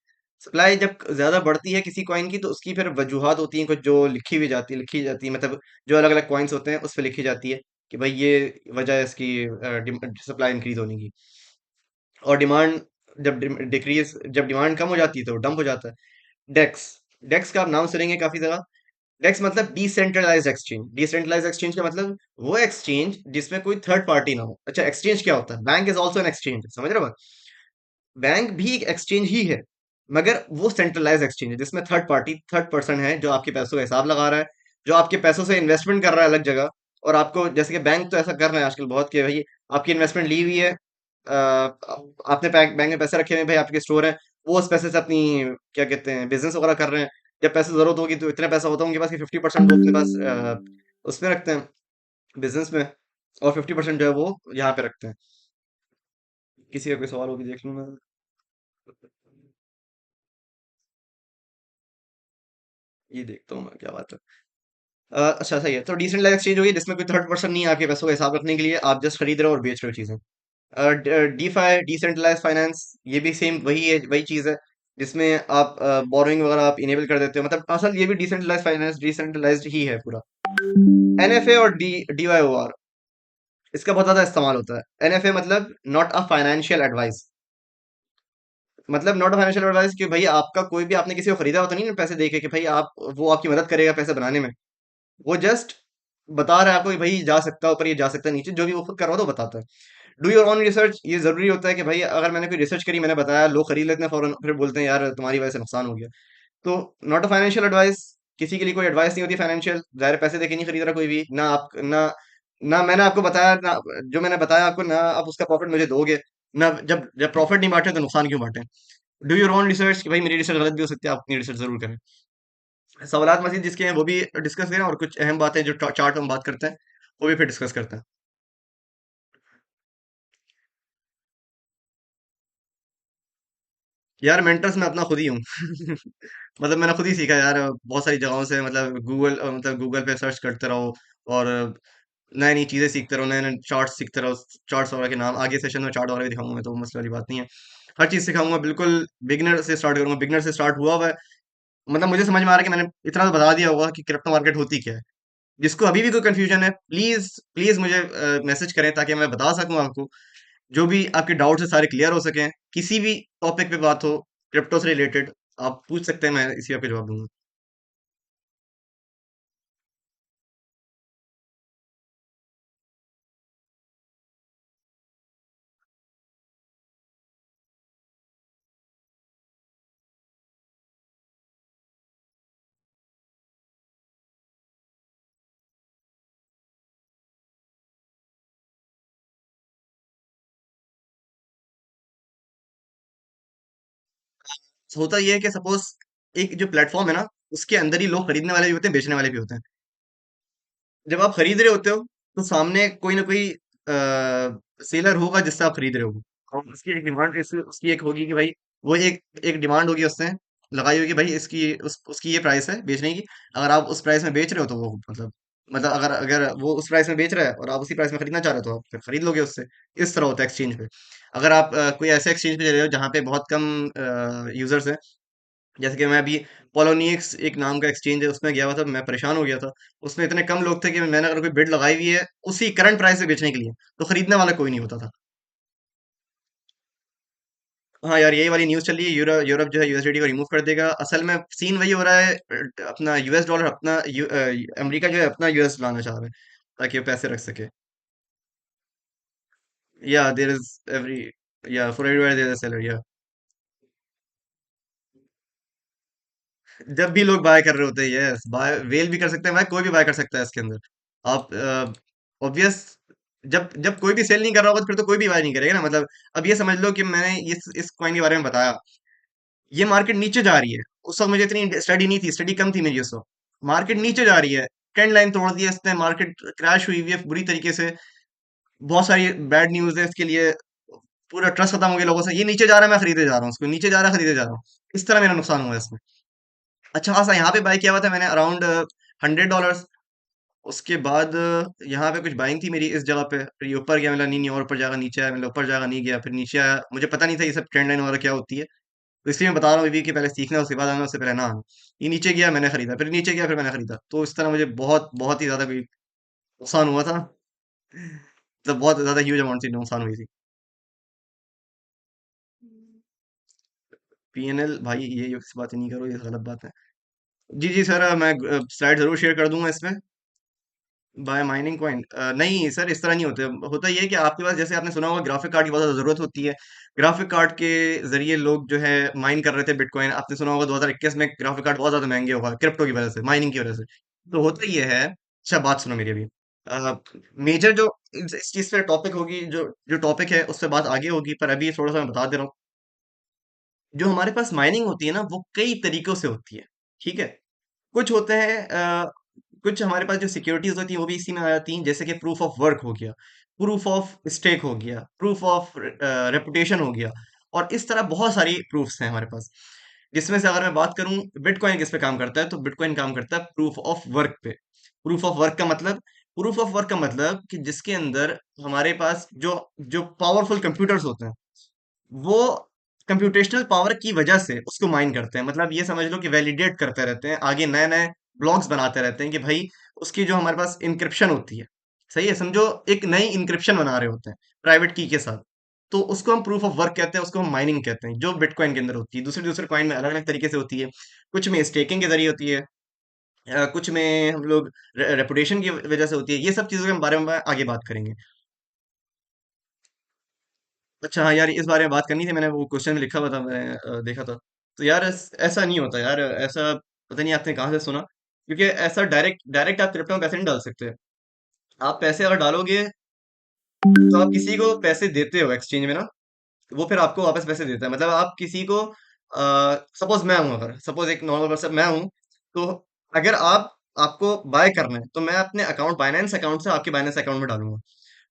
सप्लाई जब ज्यादा बढ़ती है किसी कॉइन की तो उसकी फिर वजूहात होती हैं कुछ जो लिखी जाती है, मतलब जो अलग अलग कॉइन्स होते हैं उस पर लिखी जाती है कि भाई ये वजह है इसकी सप्लाई इंक्रीज होने की। और डिमांड जब डिमांड कम हो जाती है तो डंप हो जाता है। डेक्स, डेक्स का आप नाम सुनेंगे काफी जगह। डेक्स मतलब डिसेंट्रलाइज्ड एक्सचेंज। डिसेंट्रलाइज्ड एक्सचेंज का मतलब वो एक्सचेंज जिसमें कोई थर्ड पार्टी ना हो। अच्छा, एक्सचेंज क्या होता है? Bank is also an exchange, समझ रहे हो? बैंक भी एक एक्सचेंज ही है, मगर वो सेंट्रलाइज एक्सचेंज है जिसमें थर्ड पर्सन है जो आपके पैसों का हिसाब लगा रहा है, जो आपके पैसों से इन्वेस्टमेंट कर रहा है अलग जगह। और आपको, जैसे कि बैंक तो ऐसा कर रहे हैं आजकल बहुत, कि भाई आपकी इन्वेस्टमेंट ली हुई है, आपने बैंक में पैसे रखे हुए हैं, भाई आपके स्टोर है, वो उस पैसे से अपनी क्या कहते हैं बिजनेस वगैरह कर रहे हैं। जब पैसे जरूरत होगी तो इतना पैसा होता है उनके पास कि 50% वो अपने पास उसमें रखते हैं, बिजनेस में, और 50% जो है वो यहाँ पे रखते हैं। किसी का कोई सवाल हो भी देख लूँ मैं। ये देखता हूँ मैं, क्या बात है। अच्छा सही है, तो डिसेंट्रलाइज एक्सचेंज होगी जिसमें कोई थर्ड पर्सन नहीं है आपके पैसों का हिसाब रखने के लिए, आप जस्ट खरीद रहे हो और बेच रहे हो चीजें। डीफाई, डिसेंट्रलाइज फाइनेंस, ये भी सेम वही है, वही चीज है जिसमें आप बोरोइंग वगैरह आप इनेबल कर देते हो। मतलब असल ये भी डिसेंट्रलाइज फाइनेंस, डिसेंट्रलाइज्ड ही है पूरा। एनएफए और डीवाईओआर, इसका बहुत ज्यादा इस्तेमाल होता है। एनएफए मतलब नॉट अ फाइनेंशियल एडवाइस। मतलब नॉट अ फाइनेंशियल एडवाइस कि भाई आपका कोई भी, आपने किसी को खरीदा होता नहीं ना पैसे देके कि भाई आप, वो आपकी मदद करेगा पैसे बनाने में। वो जस्ट बता रहा है आपको कि भाई जा सकता है ऊपर, ये जा सकता है नीचे, जो भी वो खुद कर रहा होता है वो बताता है। डू योर ओन रिसर्च, ये जरूरी होता है कि भाई अगर मैंने कोई रिसर्च करी, मैंने बताया, लोग खरीद लेते हैं फौरन, फिर बोलते हैं यार तुम्हारी वजह से नुकसान हो गया। तो नॉट अ फाइनेंशियल एडवाइस, किसी के लिए कोई एडवाइस नहीं होती फाइनेंशियल। जाहिर है, पैसे देके नहीं खरीद रहा कोई भी, ना आप ना मैंने आपको बताया, ना जो मैंने बताया आपको, ना आप उसका प्रॉफिट मुझे दोगे। ना, जब जब प्रॉफिट नहीं बांटे तो नुकसान क्यों बांटे? डू योर ओन रिसर्च, कि भाई मेरी रिसर्च गलत भी हो सकती है, आप अपनी रिसर्च जरूर करें। सवालात मजीद जिसके हैं वो भी डिस्कस करें, और कुछ अहम बातें जो चार्ट में हम बात करते हैं वो भी फिर डिस्कस करते हैं। यार मेंटर्स मैं अपना खुद ही हूँ। मतलब मैंने खुद ही सीखा यार, बहुत सारी जगहों से, मतलब गूगल पे सर्च करते रहो, और नई नई चीजें सीखते रहो, नए नए चार्ट सीखते रहो। चार्ट्स वगैरह के नाम आगे सेशन में चार्ट वगैरह भी दिखाऊंगा मैं, तो वो मसले वाली बात नहीं है। हर चीज सिखाऊंगा, बिल्कुल बिगिनर से स्टार्ट करूंगा। बिगिनर से स्टार्ट हुआ हुआ है, मतलब मुझे समझ में आ रहा है कि मैंने इतना तो बता दिया होगा कि क्रिप्टो मार्केट होती क्या है। जिसको अभी भी कोई कंफ्यूजन है, प्लीज प्लीज मुझे मैसेज करें ताकि मैं बता सकूं आपको। जो भी आपके डाउट्स है सारे क्लियर हो सकें। किसी भी टॉपिक पे बात हो क्रिप्टो से रिलेटेड, आप पूछ सकते हैं, मैं इसी आपके जवाब दूंगा। होता ये है कि सपोज एक जो प्लेटफॉर्म है ना, उसके अंदर ही लोग खरीदने वाले भी होते हैं, बेचने वाले भी होते हैं। जब आप खरीद रहे होते हो तो सामने कोई ना कोई सेलर होगा जिससे आप खरीद रहे हो, और उसकी एक डिमांड उसकी एक होगी कि भाई वो एक एक डिमांड होगी उसने लगाई होगी, भाई इसकी उसकी ये प्राइस है बेचने की। अगर आप उस प्राइस में बेच रहे हो तो वो मतलब अगर अगर वो उस प्राइस में बेच रहा है और आप उसी प्राइस में खरीदना चाह रहे हो तो आप फिर खरीद लोगे उससे। इस तरह होता है एक्सचेंज पे। अगर आप कोई ऐसे एक्सचेंज पे जा रहे हो जहाँ पे बहुत कम यूजर्स हैं, जैसे कि मैं अभी पोलोनिक्स एक नाम का एक्सचेंज है उसमें गया हुआ था, मैं परेशान हो गया था। उसमें इतने कम लोग थे कि मैंने अगर कोई बिड लगाई हुई है उसी करंट प्राइस से बेचने के लिए, तो खरीदने वाला कोई नहीं होता था। हाँ यार, यही वाली न्यूज़ चल रही है, यूरोप जो है यूएसडीटी को रिमूव कर देगा। असल में सीन वही हो रहा है, अपना यूएस डॉलर अपना अमेरिका जो है अपना यूएस लाना चाह रहा है ताकि वो पैसे रख सके। Yeah there is every yeah for everywhere there is a seller yeah. जब भी लोग बाय कर रहे होते हैं, यस, बाय वेल भी कर सकते हैं, बाय कोई भी बाय कर सकता है इसके अंदर। आप ऑब्वियस, जब जब कोई भी सेल नहीं कर रहा होगा तो फिर तो कोई भी बाय नहीं करेगा ना। मतलब अब ये समझ लो कि मैंने इस कॉइन के बारे में बताया, ये मार्केट नीचे जा रही है। उस वक्त मुझे इतनी स्टडी नहीं थी, स्टडी कम थी मेरी उस वक्त। मार्केट नीचे जा रही है, ट्रेंड लाइन तोड़ दी है इसने, मार्केट क्रैश हुई हुई है बुरी तरीके से। बहुत सारी बैड न्यूज है इसके लिए, पूरा ट्रस्ट खत्म हो गया लोगों से। ये नीचे जा रहा है, मैं खरीदे जा रहा हूँ उसको, नीचे जा रहा है खरीदे जा रहा हूँ। इस तरह मेरा नुकसान हुआ है इसमें। अच्छा खासा यहाँ पे बाय किया हुआ था मैंने, अराउंड $100। उसके बाद यहाँ पे कुछ बाइंग थी मेरी इस जगह पे, फिर ये ऊपर गया, मिला नहीं नहीं, और ऊपर जाएगा, नीचे आया, मिला ऊपर जाएगा, नहीं गया, फिर नीचे आया। मुझे पता नहीं था ये सब ट्रेंड लाइन वगैरह क्या होती है, तो इसलिए मैं बता रहा हूँ अभी कि पहले सीखना है उसके बाद आना, उससे पहले ना आना। ये नीचे गया मैंने खरीदा, फिर नीचे गया फिर मैंने खरीदा, तो इस तरह मुझे बहुत बहुत ही ज्यादा कोई नुकसान हुआ था। मतलब बहुत ज्यादा ह्यूज अमाउंट से नुकसान हुई थी। पीएनएल भाई, ये इस बात ही नहीं करो, ये गलत बात है। जी जी सर, मैं स्लाइड जरूर शेयर कर दूंगा इसमें। बाय माइनिंग कॉइन, नहीं सर, इस तरह नहीं होते। होता ये है कि आपके पास, जैसे आपने सुना होगा, ग्राफिक कार्ड की बहुत ज़्यादा ज़रूरत होती है। ग्राफिक कार्ड के ज़रिए लोग जो है माइन कर रहे थे बिटकॉइन। आपने सुना होगा 2021 में ग्राफिक कार्ड बहुत ज़्यादा महंगे होगा क्रिप्टो की वजह से, माइनिंग की वजह से। तो होता ये है, अच्छा बात सुनो मेरी अभी। मेजर जो इस चीज़ पे टॉपिक होगी, जो जो टॉपिक है उससे बात आगे होगी, पर अभी थोड़ा सा मैं बता दे रहा हूँ। जो हमारे पास माइनिंग होती है ना, वो कई तरीकों से होती है। ठीक है, कुछ होते हैं कुछ हमारे पास जो सिक्योरिटीज होती हैं वो भी इसी में आ जाती हैं, जैसे कि प्रूफ ऑफ वर्क हो गया, प्रूफ ऑफ स्टेक हो गया, प्रूफ ऑफ रेपुटेशन हो गया, और इस तरह बहुत सारी प्रूफ्स हैं हमारे पास। जिसमें से अगर मैं बात करूं बिटकॉइन किस पे काम करता है, तो बिटकॉइन काम करता है प्रूफ ऑफ वर्क पे। प्रूफ ऑफ वर्क का मतलब कि जिसके अंदर हमारे पास जो जो पावरफुल कंप्यूटर्स होते हैं, वो कंप्यूटेशनल पावर की वजह से उसको माइन करते हैं। मतलब ये समझ लो कि वैलिडेट करते रहते हैं, आगे नए नए ब्लॉक्स बनाते रहते हैं कि भाई उसकी जो हमारे पास इंक्रिप्शन होती है, सही है, समझो एक नई इंक्रिप्शन बना रहे होते हैं प्राइवेट की के साथ। तो उसको हम प्रूफ ऑफ वर्क कहते हैं, उसको हम माइनिंग कहते हैं, जो बिटकॉइन के अंदर होती है। दूसरे दूसरे कॉइन में अलग अलग तरीके से होती है। कुछ में स्टेकिंग के जरिए होती है, कुछ में हम लोग रेपुटेशन की वजह से होती है। ये सब चीज़ों के बारे में आगे बात करेंगे। अच्छा हाँ यार, इस बारे में बात करनी थी, मैंने वो क्वेश्चन में लिखा हुआ था, मैंने देखा था। तो यार ऐसा नहीं होता यार, ऐसा पता नहीं आपने कहाँ से सुना, क्योंकि ऐसा डायरेक्ट डायरेक्ट आप क्रिप्टो में पैसे नहीं डाल सकते। आप पैसे अगर डालोगे तो आप किसी को पैसे देते हो एक्सचेंज में ना, वो फिर आपको वापस पैसे देता है। मतलब आप किसी को, सपोज मैं हूं, अगर सपोज एक नॉर्मल पर्सन मैं हूं, तो अगर आपको बाय करना है तो मैं अपने अकाउंट, बाइनेंस अकाउंट से आपके बाइनेंस अकाउंट में डालूंगा,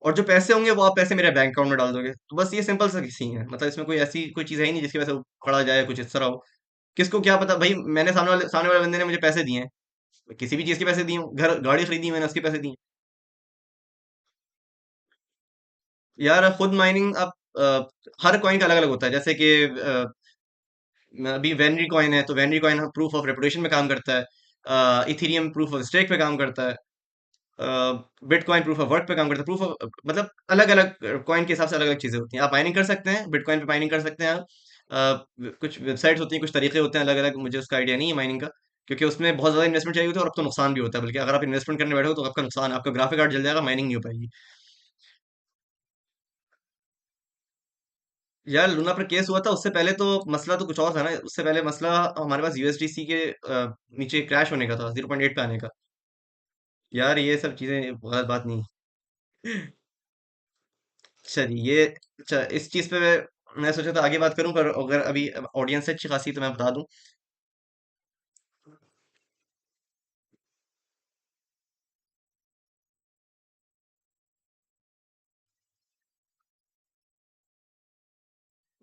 और जो पैसे होंगे वो आप पैसे मेरे बैंक अकाउंट में डाल दोगे। तो बस ये सिंपल सा किसी है, मतलब इसमें कोई ऐसी कोई चीज़ है ही नहीं जिसकी वजह से वो पकड़ा जाए, कुछ इस तरह हो। किसको क्या पता भाई, मैंने सामने वाले बंदे ने मुझे पैसे दिए हैं, किसी भी चीज़ के पैसे दिए हों, घर गाड़ी खरीदी मैंने उसके पैसे दिए। यार खुद माइनिंग अब हर कॉइन का अलग अलग होता है, जैसे कि अभी वेनरी कॉइन है, तो वेनरी कॉइन प्रूफ ऑफ रेपुटेशन में काम करता है। इथेरियम प्रूफ ऑफ स्टेक पे काम करता है। बिटकॉइन प्रूफ ऑफ वर्क पे काम करता है। प्रूफ ऑफ मतलब अलग अलग कॉइन के हिसाब से अलग अलग चीजें होती हैं। आप माइनिंग कर सकते हैं, बिटकॉइन पे माइनिंग कर सकते हैं आप। कुछ वेबसाइट्स होती हैं, कुछ तरीके होते हैं अलग अलग, मुझे उसका आइडिया नहीं है माइनिंग का, क्योंकि उसमें बहुत ज्यादा इन्वेस्टमेंट चाहिए होती है, और अब तो नुकसान भी होता है। बल्कि अगर आप इन्वेस्टमेंट करने बैठो तो आपका नुकसान, आपका ग्राफिक कार्ड जल जाएगा, माइनिंग नहीं हो पाएगी। यार लूना पर केस हुआ था, उससे पहले तो मसला तो कुछ और था ना। उससे पहले मसला हमारे पास यूएसडीसी के नीचे क्रैश होने का था, 0.8 पे आने का। यार ये सब चीजें गलत बात नहीं। चलिए ये, अच्छा इस चीज पे मैं सोचा था आगे बात करूं, पर अगर अभी ऑडियंस अच्छी खासी तो मैं बता दूं।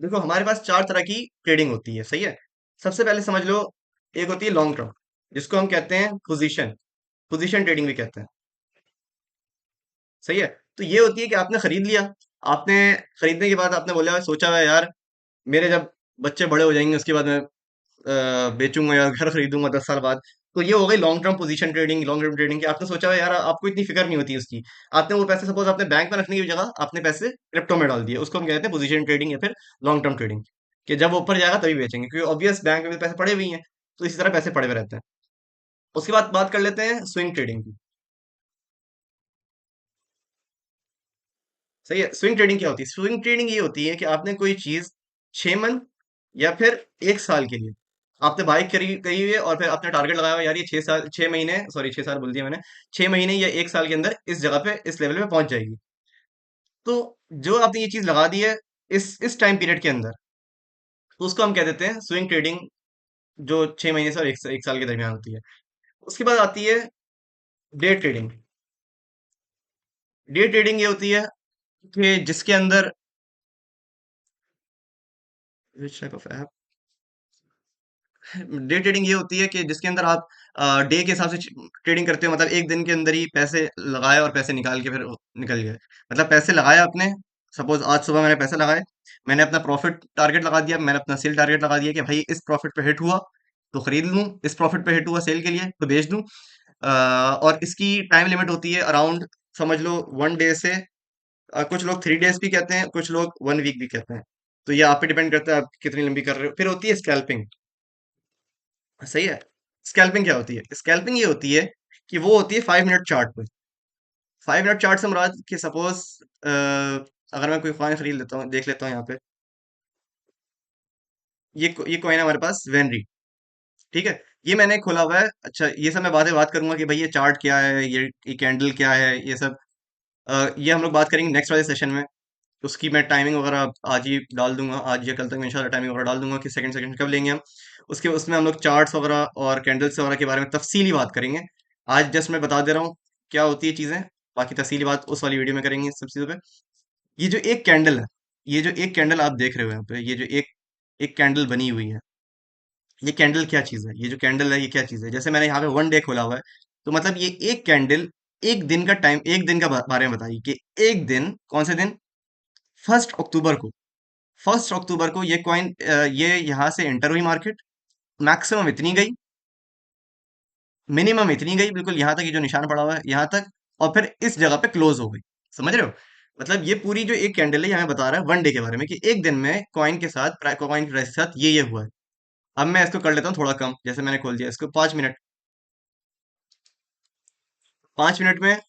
देखो हमारे पास चार तरह की ट्रेडिंग होती है, सही है। सबसे पहले समझ लो, एक होती है लॉन्ग टर्म, जिसको हम कहते हैं पोजीशन, पोजीशन ट्रेडिंग भी कहते हैं, सही है। तो ये होती है कि आपने खरीद लिया, आपने खरीदने के बाद आपने बोला, सोचा हुआ है यार, मेरे जब बच्चे बड़े हो जाएंगे उसके बाद मैं बेचूंगा या घर खरीदूंगा 10 साल बाद। तो ये हो गई long term position trading, long term trading की आपने सोचा हुआ है यार, आपको इतनी फिक्र नहीं होती उसकी। आपने वो पैसे सपोज आपने बैंक में रखने की जगह आपने पैसे क्रिप्टो में डाल दिए, उसको हम कहते हैं पोजीशन ट्रेडिंग या फिर लॉन्ग टर्म ट्रेडिंग, कि जब वो ऊपर जाएगा तभी बेचेंगे, क्योंकि ऑब्वियस बैंक में पैसे पड़े हुए हैं, तो इसी तरह पैसे पड़े हुए रहते हैं। उसके बाद बात कर लेते हैं स्विंग ट्रेडिंग की। सही है। स्विंग ट्रेडिंग क्या होती है? स्विंग ट्रेडिंग ये होती है कि आपने कोई चीज 6 मंथ या फिर 1 साल के लिए आपने बाई करी करी हुई है, और फिर आपने टारगेट लगाया हुआ है, यार ये 6 साल 6 महीने, सॉरी 6 साल बोल दिया मैंने, 6 महीने या 1 साल के अंदर इस जगह पे इस लेवल पे पहुंच जाएगी। तो जो आपने ये चीज लगा दी है इस टाइम पीरियड के अंदर, तो उसको हम कह देते हैं स्विंग ट्रेडिंग, जो 6 महीने से और 1 साल के दरमियान होती है। उसके बाद आती है डे ट्रेडिंग। डे ट्रेडिंग ये होती है कि जिसके अंदर, which type of app? Day trading ये होती है कि जिसके अंदर आप डे के हिसाब से ट्रेडिंग करते हो, मतलब एक दिन के अंदर ही पैसे लगाए और पैसे निकाल के फिर निकल गए। मतलब पैसे लगाए आपने, सपोज आज सुबह मैंने पैसे लगाए, मैंने अपना प्रॉफिट टारगेट लगा दिया, मैंने अपना सेल टारगेट लगा दिया कि भाई इस प्रॉफिट पे हिट हुआ तो खरीद लूं, इस प्रॉफिट पे हिट हुआ सेल के लिए तो बेच दूं। और इसकी टाइम लिमिट होती है अराउंड, समझ लो 1 डे से, कुछ लोग 3 डेज भी कहते हैं, कुछ लोग 1 वीक भी कहते हैं। तो ये आप पे डिपेंड करता है आप कितनी लंबी कर रहे हो। फिर होती है स्कैल्पिंग, सही है। स्कैल्पिंग क्या होती है? स्कैल्पिंग ये होती है कि वो होती है 5 मिनट चार्ट पे। 5 मिनट चार्ट से मुराद कि सपोज अगर मैं कोई कॉइन खरीद लेता हूँ, देख लेता हूँ यहाँ पे, ये कॉइन है हमारे पास वेनरी, ठीक है। ये मैंने खोला हुआ है। अच्छा, ये सब मैं बात करूंगा कि भाई ये चार्ट क्या है, ये कैंडल क्या है, ये सब ये हम लोग बात करेंगे नेक्स्ट वाले सेशन में। उसकी मैं टाइमिंग वगैरह आज ही डाल दूंगा, आज या कल तक मैं इंशाल्लाह टाइमिंग वगैरह डाल दूंगा कि सेकंड सेकंड कब लेंगे हम। उसके उसमें हम लोग चार्ट्स वगैरह और कैंडल्स वगैरह के बारे में तफसीली बात करेंगे। आज जस्ट मैं बता दे रहा हूँ क्या होती है चीज़ें, बाकी तफसीली बात उस वाली वीडियो में करेंगे इस सब चीज़ों पे। ये जो एक कैंडल है, ये जो एक कैंडल आप देख रहे हो यहाँ पे, ये जो एक एक कैंडल बनी हुई है, ये कैंडल क्या चीज़ है? ये जो कैंडल है ये क्या चीज़ है? जैसे मैंने यहाँ पे 1 डे खोला हुआ है, तो मतलब ये एक कैंडल एक दिन का टाइम, एक दिन का बारे में बताइए कि एक दिन, कौन से दिन? 1 अक्टूबर को। 1 अक्टूबर को ये कॉइन, ये यहाँ से एंटर हुई मार्केट, मैक्सिमम इतनी गई, मिनिमम इतनी गई, बिल्कुल यहाँ तक, ये जो निशान पड़ा हुआ है यहाँ तक, और फिर इस जगह पे क्लोज हो गई। समझ रहे हो? मतलब ये पूरी जो एक कैंडल है ये हमें बता रहा है 1 डे के बारे में, कि एक दिन में कॉइन के साथ, कॉइन के प्राइस के साथ ये हुआ है। अब मैं इसको कर लेता हूँ थोड़ा कम, जैसे मैंने खोल दिया इसको 5 मिनट। 5 मिनट में,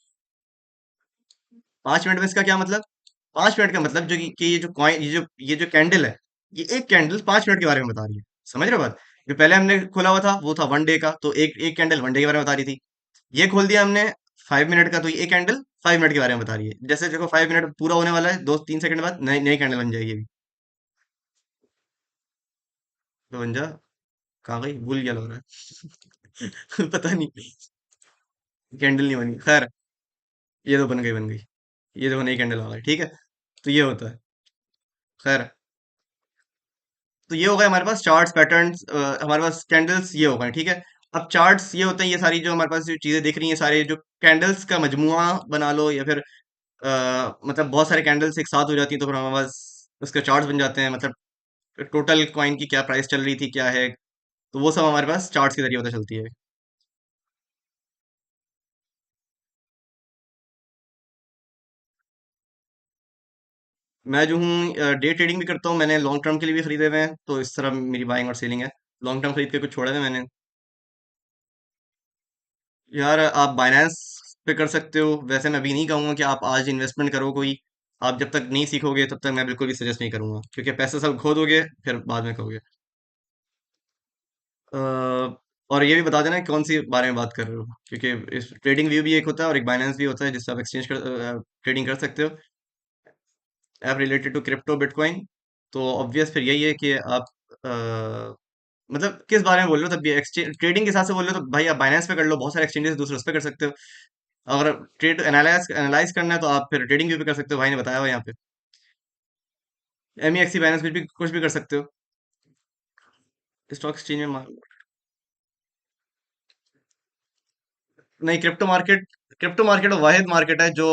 5 मिनट में इसका क्या मतलब? 5 मिनट का मतलब जो कि ये जो कॉइन, ये जो कैंडल है, ये एक कैंडल 5 मिनट के बारे में बता रही है। समझ रहे हो बात? जो पहले हमने खोला हुआ था वो था 1 डे का, तो एक एक कैंडल 1 डे के बारे में बता रही थी। ये खोल दिया हमने 5 मिनट का, तो ये एक कैंडल 5 मिनट के बारे में बता रही है। जैसे देखो 5 मिनट पूरा होने वाला है, 2-3 सेकंड बाद नई नई कैंडल बन जाएगी अभी। तो बन जा, कहाँ गई, भूल गया लग रहा है पता नहीं, कैंडल नहीं बनी, खैर। ये तो बन गई, बन गई। ये देखो नई कैंडल आ गई, ठीक है। तो ये होता है, खैर। तो ये हो गए हमारे पास चार्ट्स पैटर्न्स, हमारे पास कैंडल्स ये हो गए, ठीक है। अब चार्ट्स ये होते हैं, ये सारी जो हमारे पास जो चीजें दिख रही हैं, सारे जो कैंडल्स का मजमुआ बना लो, या फिर मतलब बहुत सारे कैंडल्स एक साथ हो जाती हैं तो फिर हमारे पास उसके चार्ट्स बन जाते हैं, मतलब टोटल कॉइन की क्या प्राइस चल रही थी, क्या है। तो वो सब हमारे पास चार्ट्स के जरिए पता चलती है। मैं जो हूँ डे ट्रेडिंग भी करता हूँ, मैंने लॉन्ग टर्म के लिए भी खरीदे हुए हैं, तो इस तरह मेरी बाइंग और सेलिंग है। लॉन्ग टर्म खरीद के कुछ छोड़े हुए मैंने। यार आप बाइनेंस पे कर सकते हो, वैसे मैं अभी नहीं कहूँगा कि आप आज इन्वेस्टमेंट करो कोई। आप जब तक नहीं सीखोगे तब तक मैं बिल्कुल भी सजेस्ट नहीं करूंगा, क्योंकि पैसे सब खो दोगे फिर बाद में कहोगे। अ, और ये भी बता देना कि कौन सी बारे में बात कर रहे हो, क्योंकि इस ट्रेडिंग व्यू भी एक होता है और एक बाइनेंस भी होता है जिससे आप एक्सचेंज कर ट्रेडिंग कर सकते हो, app related to crypto bitcoin. तो ऑब्वियस फिर यही है कि आप मतलब किस बारे में बोल रहे हो, तब ये एक्सचेंज ट्रेडिंग के हिसाब से बोल रहे हो तो भाई आप बाइनेंस पे कर लो, बहुत सारे एक्सचेंजेस दूसरे उस पे कर सकते हो। अगर ट्रेड एनालाइज एनालाइज करना है तो आप फिर ट्रेडिंग व्यू पे कर सकते हो, भाई ने बताया हुआ है यहाँ पे। MEXC बाइनेंस कुछ भी कर सकते हो स्टॉक एक्सचेंज में नहीं, क्रिप्टो मार्केट वाहिद मार्केट है जो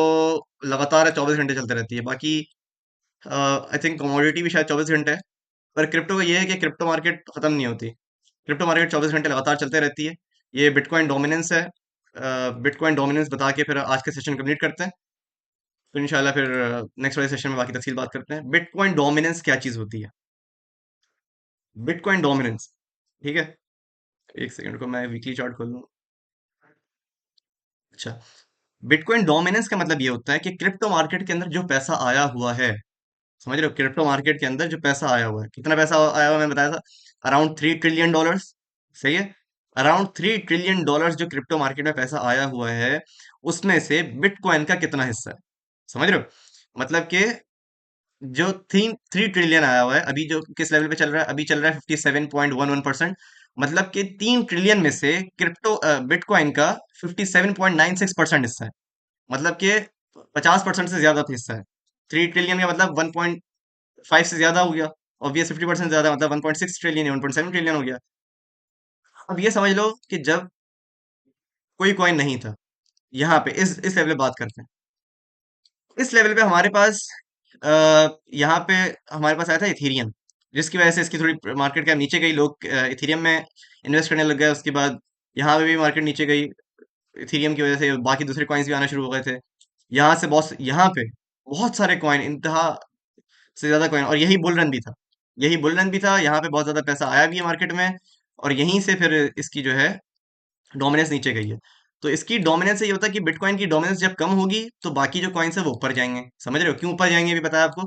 लगातार 24 घंटे चलते रहती है। बाकी आई थिंक कमोडिटी भी शायद 24 घंटे है। पर क्रिप्टो का ये है कि क्रिप्टो मार्केट खत्म नहीं होती। क्रिप्टो मार्केट 24 घंटे लगातार चलते रहती है। ये बिटकॉइन डोमिनेंस है। बिटकॉइन डोमिनेंस बता के फिर आज के सेशन कंप्लीट करते हैं। तो इंशाल्लाह फिर नेक्स्ट वाले सेशन में बाकी तफसील बात करते हैं। बिटकॉइन डोमिनेंस क्या चीज़ होती है? बिटकॉइन डोमिनेंस, ठीक है। एक सेकंड को मैं वीकली चार्ट खोल लूँ। अच्छा, बिटकॉइन डोमिनेंस का मतलब ये होता है कि क्रिप्टो मार्केट के अंदर जो पैसा आया हुआ है, समझ रहे हो, क्रिप्टो मार्केट के अंदर जो पैसा आया हुआ है, कितना पैसा आया हुआ है मैंने बताया था, अराउंड 3 ट्रिलियन डॉलर्स। सही है। अराउंड 3 ट्रिलियन डॉलर्स जो क्रिप्टो मार्केट में पैसा आया हुआ है, उसमें से बिटकॉइन का कितना हिस्सा है? समझ रहे हो, मतलब कि जो 3 ट्रिलियन आया हुआ है अभी, जो किस लेवल पे चल रहा है, अभी चल रहा है 57.11%। मतलब कि 3 ट्रिलियन में से बिटकॉइन का 57.96% हिस्सा है। मतलब कि 50% से ज्यादा हिस्सा है। 3 ट्रिलियन का मतलब 1.5 से ज्यादा हो गया। ऑब्वियस 50% ज्यादा मतलब 1.6 ट्रिलियन या 1.7 ट्रिलियन हो गया। अब ये समझ लो कि जब कोई कॉइन नहीं था, यहाँ पे इस लेवल पे बात करते हैं। इस लेवल पे हमारे पास यहाँ पे हमारे पास आया था इथेरियम, जिसकी वजह से इसकी थोड़ी मार्केट कैप नीचे गई। लोग इथेरियम में इन्वेस्ट करने लग गए। उसके बाद यहाँ पे भी मार्केट नीचे गई इथेरियम की वजह से। बाकी दूसरे कॉइन्स भी आना शुरू हो गए थे। यहाँ से बहुत यहाँ पे बहुत सारे कॉइन, इंतहा से ज्यादा कॉइन, और यही बुल रन भी था। यही बुल रन भी था, यहाँ पे बहुत ज्यादा पैसा आया भी है मार्केट में। और यहीं से फिर इसकी जो है डोमिनेंस नीचे गई है। तो इसकी डोमिनेंस से ये होता है कि बिटकॉइन की डोमिनेंस जब कम होगी तो बाकी जो कॉइन्स है वो ऊपर जाएंगे। समझ रहे हो क्यों ऊपर जाएंगे? अभी बताया आपको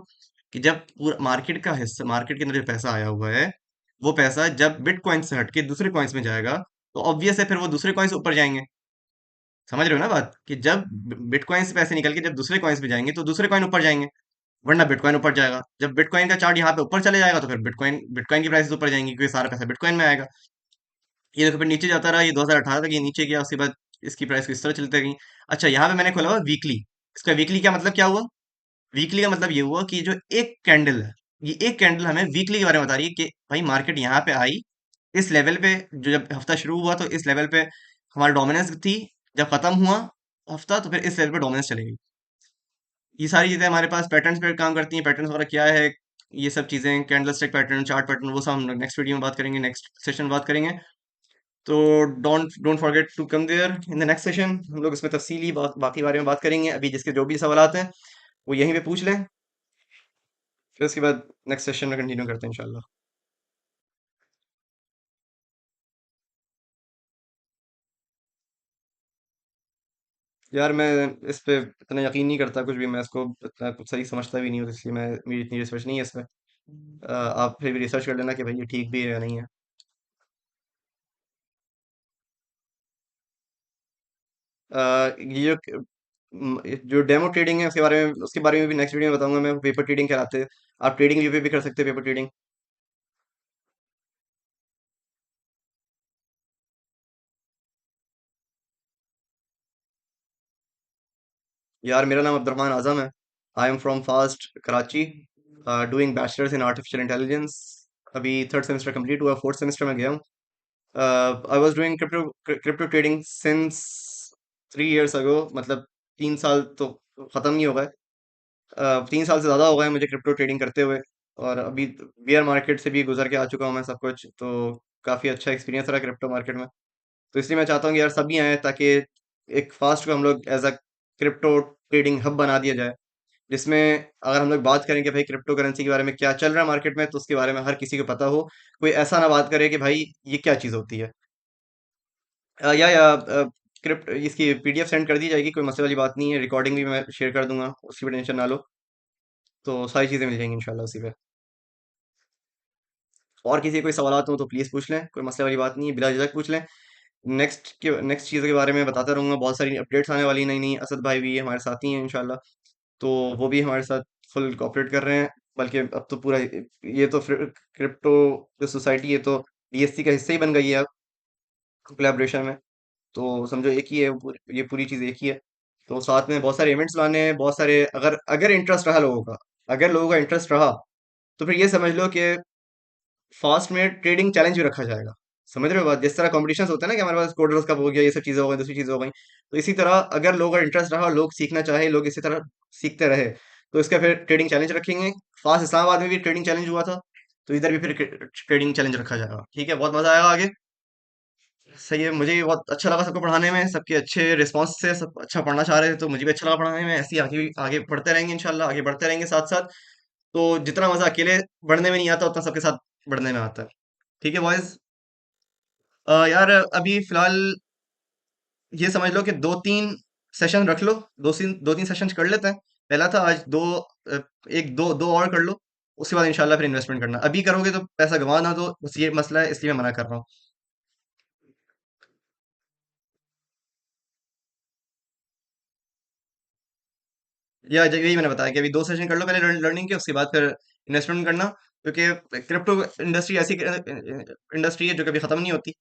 कि जब पूरा मार्केट का हिस्सा, मार्केट के अंदर जो पैसा आया हुआ है, वो पैसा जब बिटकॉइन से हटके दूसरे कॉइन्स में जाएगा, तो ऑब्वियस है फिर वो दूसरे कॉइन्स ऊपर जाएंगे। समझ रहे हो ना बात, कि जब बिटकॉइन से पैसे निकल के जब दूसरे कॉइन्स में जाएंगे तो दूसरे कॉइन ऊपर जाएंगे, वरना बिटकॉइन ऊपर जाएगा। जब बिटकॉइन का चार्ट यहाँ पे ऊपर चले जाएगा तो फिर बिटकॉइन बिटकॉइन की प्राइस ऊपर जाएंगी, क्योंकि सारा पैसा बिटकॉइन में आएगा। ये देखो फिर नीचे जाता रहा, ये 2018 तक ये नीचे गया, उसके बाद इसकी प्राइस इस तरह चलती गई। अच्छा, यहाँ पे मैंने खोला हुआ वीकली। इसका वीकली क्या मतलब क्या हुआ? वीकली का मतलब ये हुआ कि जो एक कैंडल है, ये एक कैंडल हमें वीकली के बारे में बता रही है कि भाई मार्केट यहाँ पे आई, इस लेवल पे, जो जब हफ्ता शुरू हुआ तो इस लेवल पे हमारी डोमिनेंस थी। जब खत्म हुआ हफ्ता तो फिर इस लेवल पे डोमिनेंस चलेगी। ये सारी चीजें हमारे पास पैटर्न्स पे काम करती हैं। पैटर्न्स वगैरह क्या है, ये सब चीजें, candle stick pattern, chart pattern, वो सब हम नेक्स्ट वीडियो में बात करेंगे, नेक्स्ट सेशन में बात करेंगे। तो don't forget to come there in the next session. हम लोग इसमें तफसीली बाकी बारे में बात करेंगे। अभी जिसके जो भी सवालात हैं वो यहीं पे पूछ लें, फिर उसके बाद नेक्स्ट सेशन में कंटिन्यू करते हैं इंशाल्लाह। यार मैं इस पे इतना यकीन नहीं करता कुछ भी, मैं इसको इतना कुछ सही समझता भी नहीं हूँ, तो इसलिए मैं, मेरी इतनी रिसर्च नहीं है इस पे। आप फिर भी रिसर्च कर लेना कि भाई ये ठीक भी है या नहीं है। ये जो डेमो ट्रेडिंग है उसके बारे में भी नेक्स्ट वीडियो में बताऊंगा मैं। पेपर ट्रेडिंग कराते हैं, आप ट्रेडिंग व्यू पे भी कर सकते हैं पेपर ट्रेडिंग। यार मेरा नाम अब्दुलरहमान आज़म है। I am from fast Karachi, doing bachelors in artificial intelligence. अभी थर्ड सेमेस्टर कंप्लीट हुआ, फोर्थ सेमेस्टर में गया हूँ। I was doing crypto trading since 3 years ago, मतलब 3 साल तो ख़त्म नहीं हो गए। 3 साल से ज़्यादा हो गए मुझे क्रिप्टो ट्रेडिंग करते हुए। और अभी बियर मार्केट से भी गुजर के आ चुका हूँ मैं सब कुछ, तो काफ़ी अच्छा एक्सपीरियंस रहा क्रिप्टो मार्केट में। तो इसलिए मैं चाहता हूँ कि यार सभी आएँ, ताकि एक फास्ट को हम लोग as a crypto trading hub बना दिया जाए, जिसमें अगर हम लोग बात करें कि भाई क्रिप्टो करेंसी के बारे में क्या चल रहा है मार्केट में, तो उसके बारे में हर किसी को पता हो। कोई ऐसा ना बात करे कि भाई ये क्या चीज़ होती है। या क्रिप्ट इसकी पीडीएफ सेंड कर दी जाएगी, कोई मसले वाली बात नहीं है। रिकॉर्डिंग भी मैं शेयर कर दूंगा, उसकी भी टेंशन ना लो। तो सारी चीज़ें मिल जाएंगी इंशाल्लाह उसी पे। और किसी के कोई सवाल हो तो प्लीज़ पूछ लें, कोई मसले वाली बात नहीं है, बिला झिझक पूछ लें। नेक्स्ट चीज़ों के बारे में बताता रहूँगा, बहुत सारी अपडेट्स आने वाली नई नई। असद भाई भी हमारे साथ ही हैं इंशाल्लाह, तो वो भी हमारे साथ फुल कोऑपरेट कर रहे हैं। बल्कि अब तो पूरा ये तो क्रिप्टो जो सोसाइटी है तो डीएससी का हिस्सा ही बन गई है अब, कोलैबोरेशन में। तो समझो एक ही है, ये पूरी चीज़ एक ही है। तो साथ में बहुत सारे इवेंट्स लाने हैं, बहुत सारे, अगर अगर इंटरेस्ट रहा लोगों का, अगर लोगों का इंटरेस्ट रहा तो फिर ये समझ लो कि फास्ट में ट्रेडिंग चैलेंज भी रखा जाएगा। समझ रहे हो बात? जिस तरह कॉम्पिटिशन होता है ना कि हमारे पास कोडर्स कप हो गया, ये सब चीज़ें हो गई, दूसरी चीज़ें हो गई, तो इसी तरह अगर लोगों का इंटरेस्ट रहा और लोग सीखना चाहे, लोग इसी तरह सीखते रहे, तो इसका फिर ट्रेडिंग चैलेंज रखेंगे। फास्ट इस्लामाबाद में भी ट्रेडिंग चैलेंज हुआ था, तो इधर भी फिर ट्रेडिंग चैलेंज रखा जाएगा। ठीक है, बहुत मजा आएगा आगे। सही है, मुझे भी बहुत अच्छा लगा सबको पढ़ाने में, सबके अच्छे रिस्पॉन्स से, सब अच्छा पढ़ना चाह रहे थे, तो मुझे भी अच्छा लगा पढ़ाने में। ऐसे ही आगे आगे पढ़ते रहेंगे, इंशाल्लाह आगे बढ़ते रहेंगे साथ साथ। तो जितना मजा अकेले बढ़ने में नहीं आता, उतना सबके साथ बढ़ने में आता है। ठीक है बॉयज। यार अभी फिलहाल ये समझ लो कि दो तीन सेशन रख लो, दो तीन सेशन कर लेते हैं। पहला था आज दो, एक दो दो और कर लो, उसके बाद इंशाल्लाह फिर इन्वेस्टमेंट करना। अभी करोगे तो पैसा गंवा ना दो, बस ये मसला है, इसलिए मैं मना कर रहा हूँ। यही मैंने बताया कि अभी दो सेशन कर लो पहले लर्निंग के, उसके बाद फिर इन्वेस्टमेंट करना, क्योंकि क्रिप्टो इंडस्ट्री ऐसी इंडस्ट्री है जो कभी खत्म नहीं होती,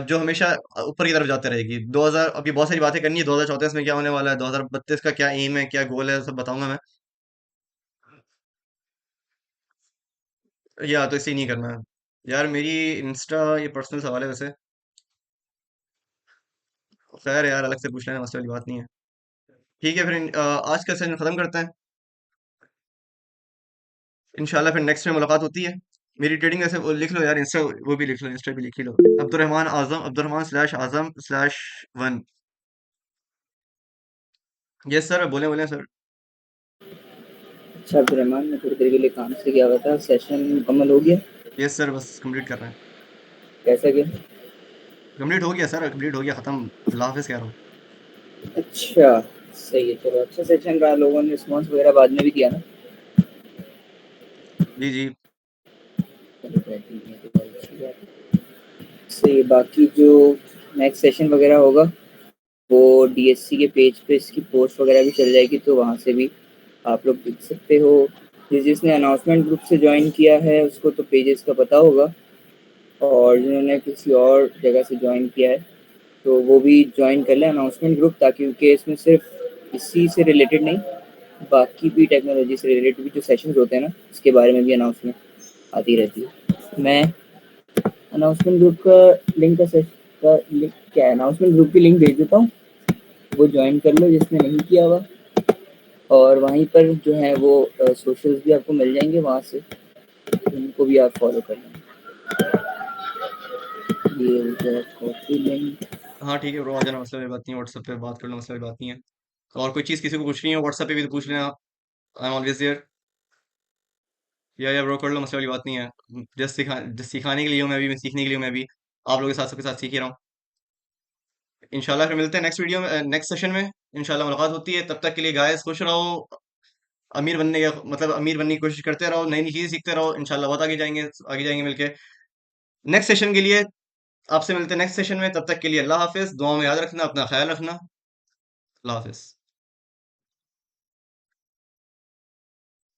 जो हमेशा ऊपर की तरफ जाते रहेगी। 2000 अभी बहुत सारी बातें करनी है, 2034 में क्या होने वाला है, 2032 का क्या एम है, क्या गोल है, सब बताऊंगा मैं। या तो इसे नहीं करना है। यार मेरी इंस्टा ये पर्सनल सवाल है वैसे। खैर यार अलग से पूछ लेना, मसले वाली बात नहीं है। ठीक है फिर आज का सेशन खत्म करते हैं। इंशाल्लाह फिर नेक्स्ट में मुलाकात होती है। मेरी ट्रेडिंग ऐसे वो लिख लो यार, इंस्टा वो भी लिख लो, इंस्टा भी लिख ही लो। अब्दुलरहमान आजम, अब्दुलरहमान स्लैश आजम स्लैश वन। यस सर, बोले बोले सर। अच्छा अब्दुलरहमान, मैं थोड़ी देर के लिए काम से गया हुआ था, सेशन मुकम्मल हो गया? यस सर, बस कंप्लीट कर रहे हैं। कैसा गया? कंप्लीट हो गया सर, कंप्लीट हो गया, खत्म। अल्लाह हाफिज कह रहा हूँ। अच्छा, सही है, चलो अच्छा सेशन रहा, लोगों ने रिस्पॉन्स वगैरह बाद में भी दिया ना? जी जी। चलो ठीक है, तो बहुत अच्छी बात है। सही है, बाकी जो नेक्स्ट सेशन वगैरह होगा वो डीएससी के पेज पे इसकी पोस्ट वगैरह भी चल जाएगी, तो वहाँ से भी आप लोग देख सकते हो। जिसने अनाउंसमेंट ग्रुप से ज्वाइन किया है उसको तो पेजेस का पता होगा, और जिन्होंने किसी और जगह से ज्वाइन किया है तो वो भी ज्वाइन कर लें अनाउंसमेंट ग्रुप, ताकि क्योंकि इसमें सिर्फ इसी से रिलेटेड नहीं, बाकी भी टेक्नोलॉजी से रिलेटेड भी जो सेशंस होते हैं ना, उसके बारे में भी अनाउंसमेंट आती रहती है। मैं अनाउंसमेंट ग्रुप का लिंक का लिंक क्या है, अनाउंसमेंट ग्रुप की लिंक भेज देता हूँ, वो ज्वाइन कर लो जिसने नहीं किया हुआ। और वहीं पर जो है वो सोशल्स भी आपको मिल जाएंगे, वहाँ से उनको भी आप फॉलो कर लेंगे। ये हो गया कॉपी लिंक। हाँ ठीक है ब्रो, आ जाना, मसला वाली बात नहीं है, व्हाट्सएप पे बात कर लो, मसला वाली बात नहीं है। और कोई चीज़ किसी को पूछनी है व्हाट्सएप पे भी तो पूछ लेना आप। I am always there. Yeah bro कर लो, मसले वाली बात नहीं है। जस्ट सिखाने के लिए हूँ मैं भी, मैं सीखने के लिए हूँ मैं भी। आप लोगों के साथ सबके साथ सीख ही रहा हूँ। इंशाल्लाह फिर मिलते हैं नेक्स्ट वीडियो में, नेक्स्ट सेशन में। इंशाल्लाह मुलाकात होती है, तब तक के लिए गाइस खुश रहो। अमीर बनने का मतलब अमीर बनने की कोशिश करते रहो, नई नई चीज़ें सीखते रहो, इंशाल्लाह बहुत आगे जाएंगे मिलके। नेक्स्ट सेशन के लिए आपसे मिलते हैं नेक्स्ट सेशन में, तब तक के लिए अल्लाह हाफिज़। दुआ में याद रखना, अपना ख्याल रखना। अल्लाह हाफिज़।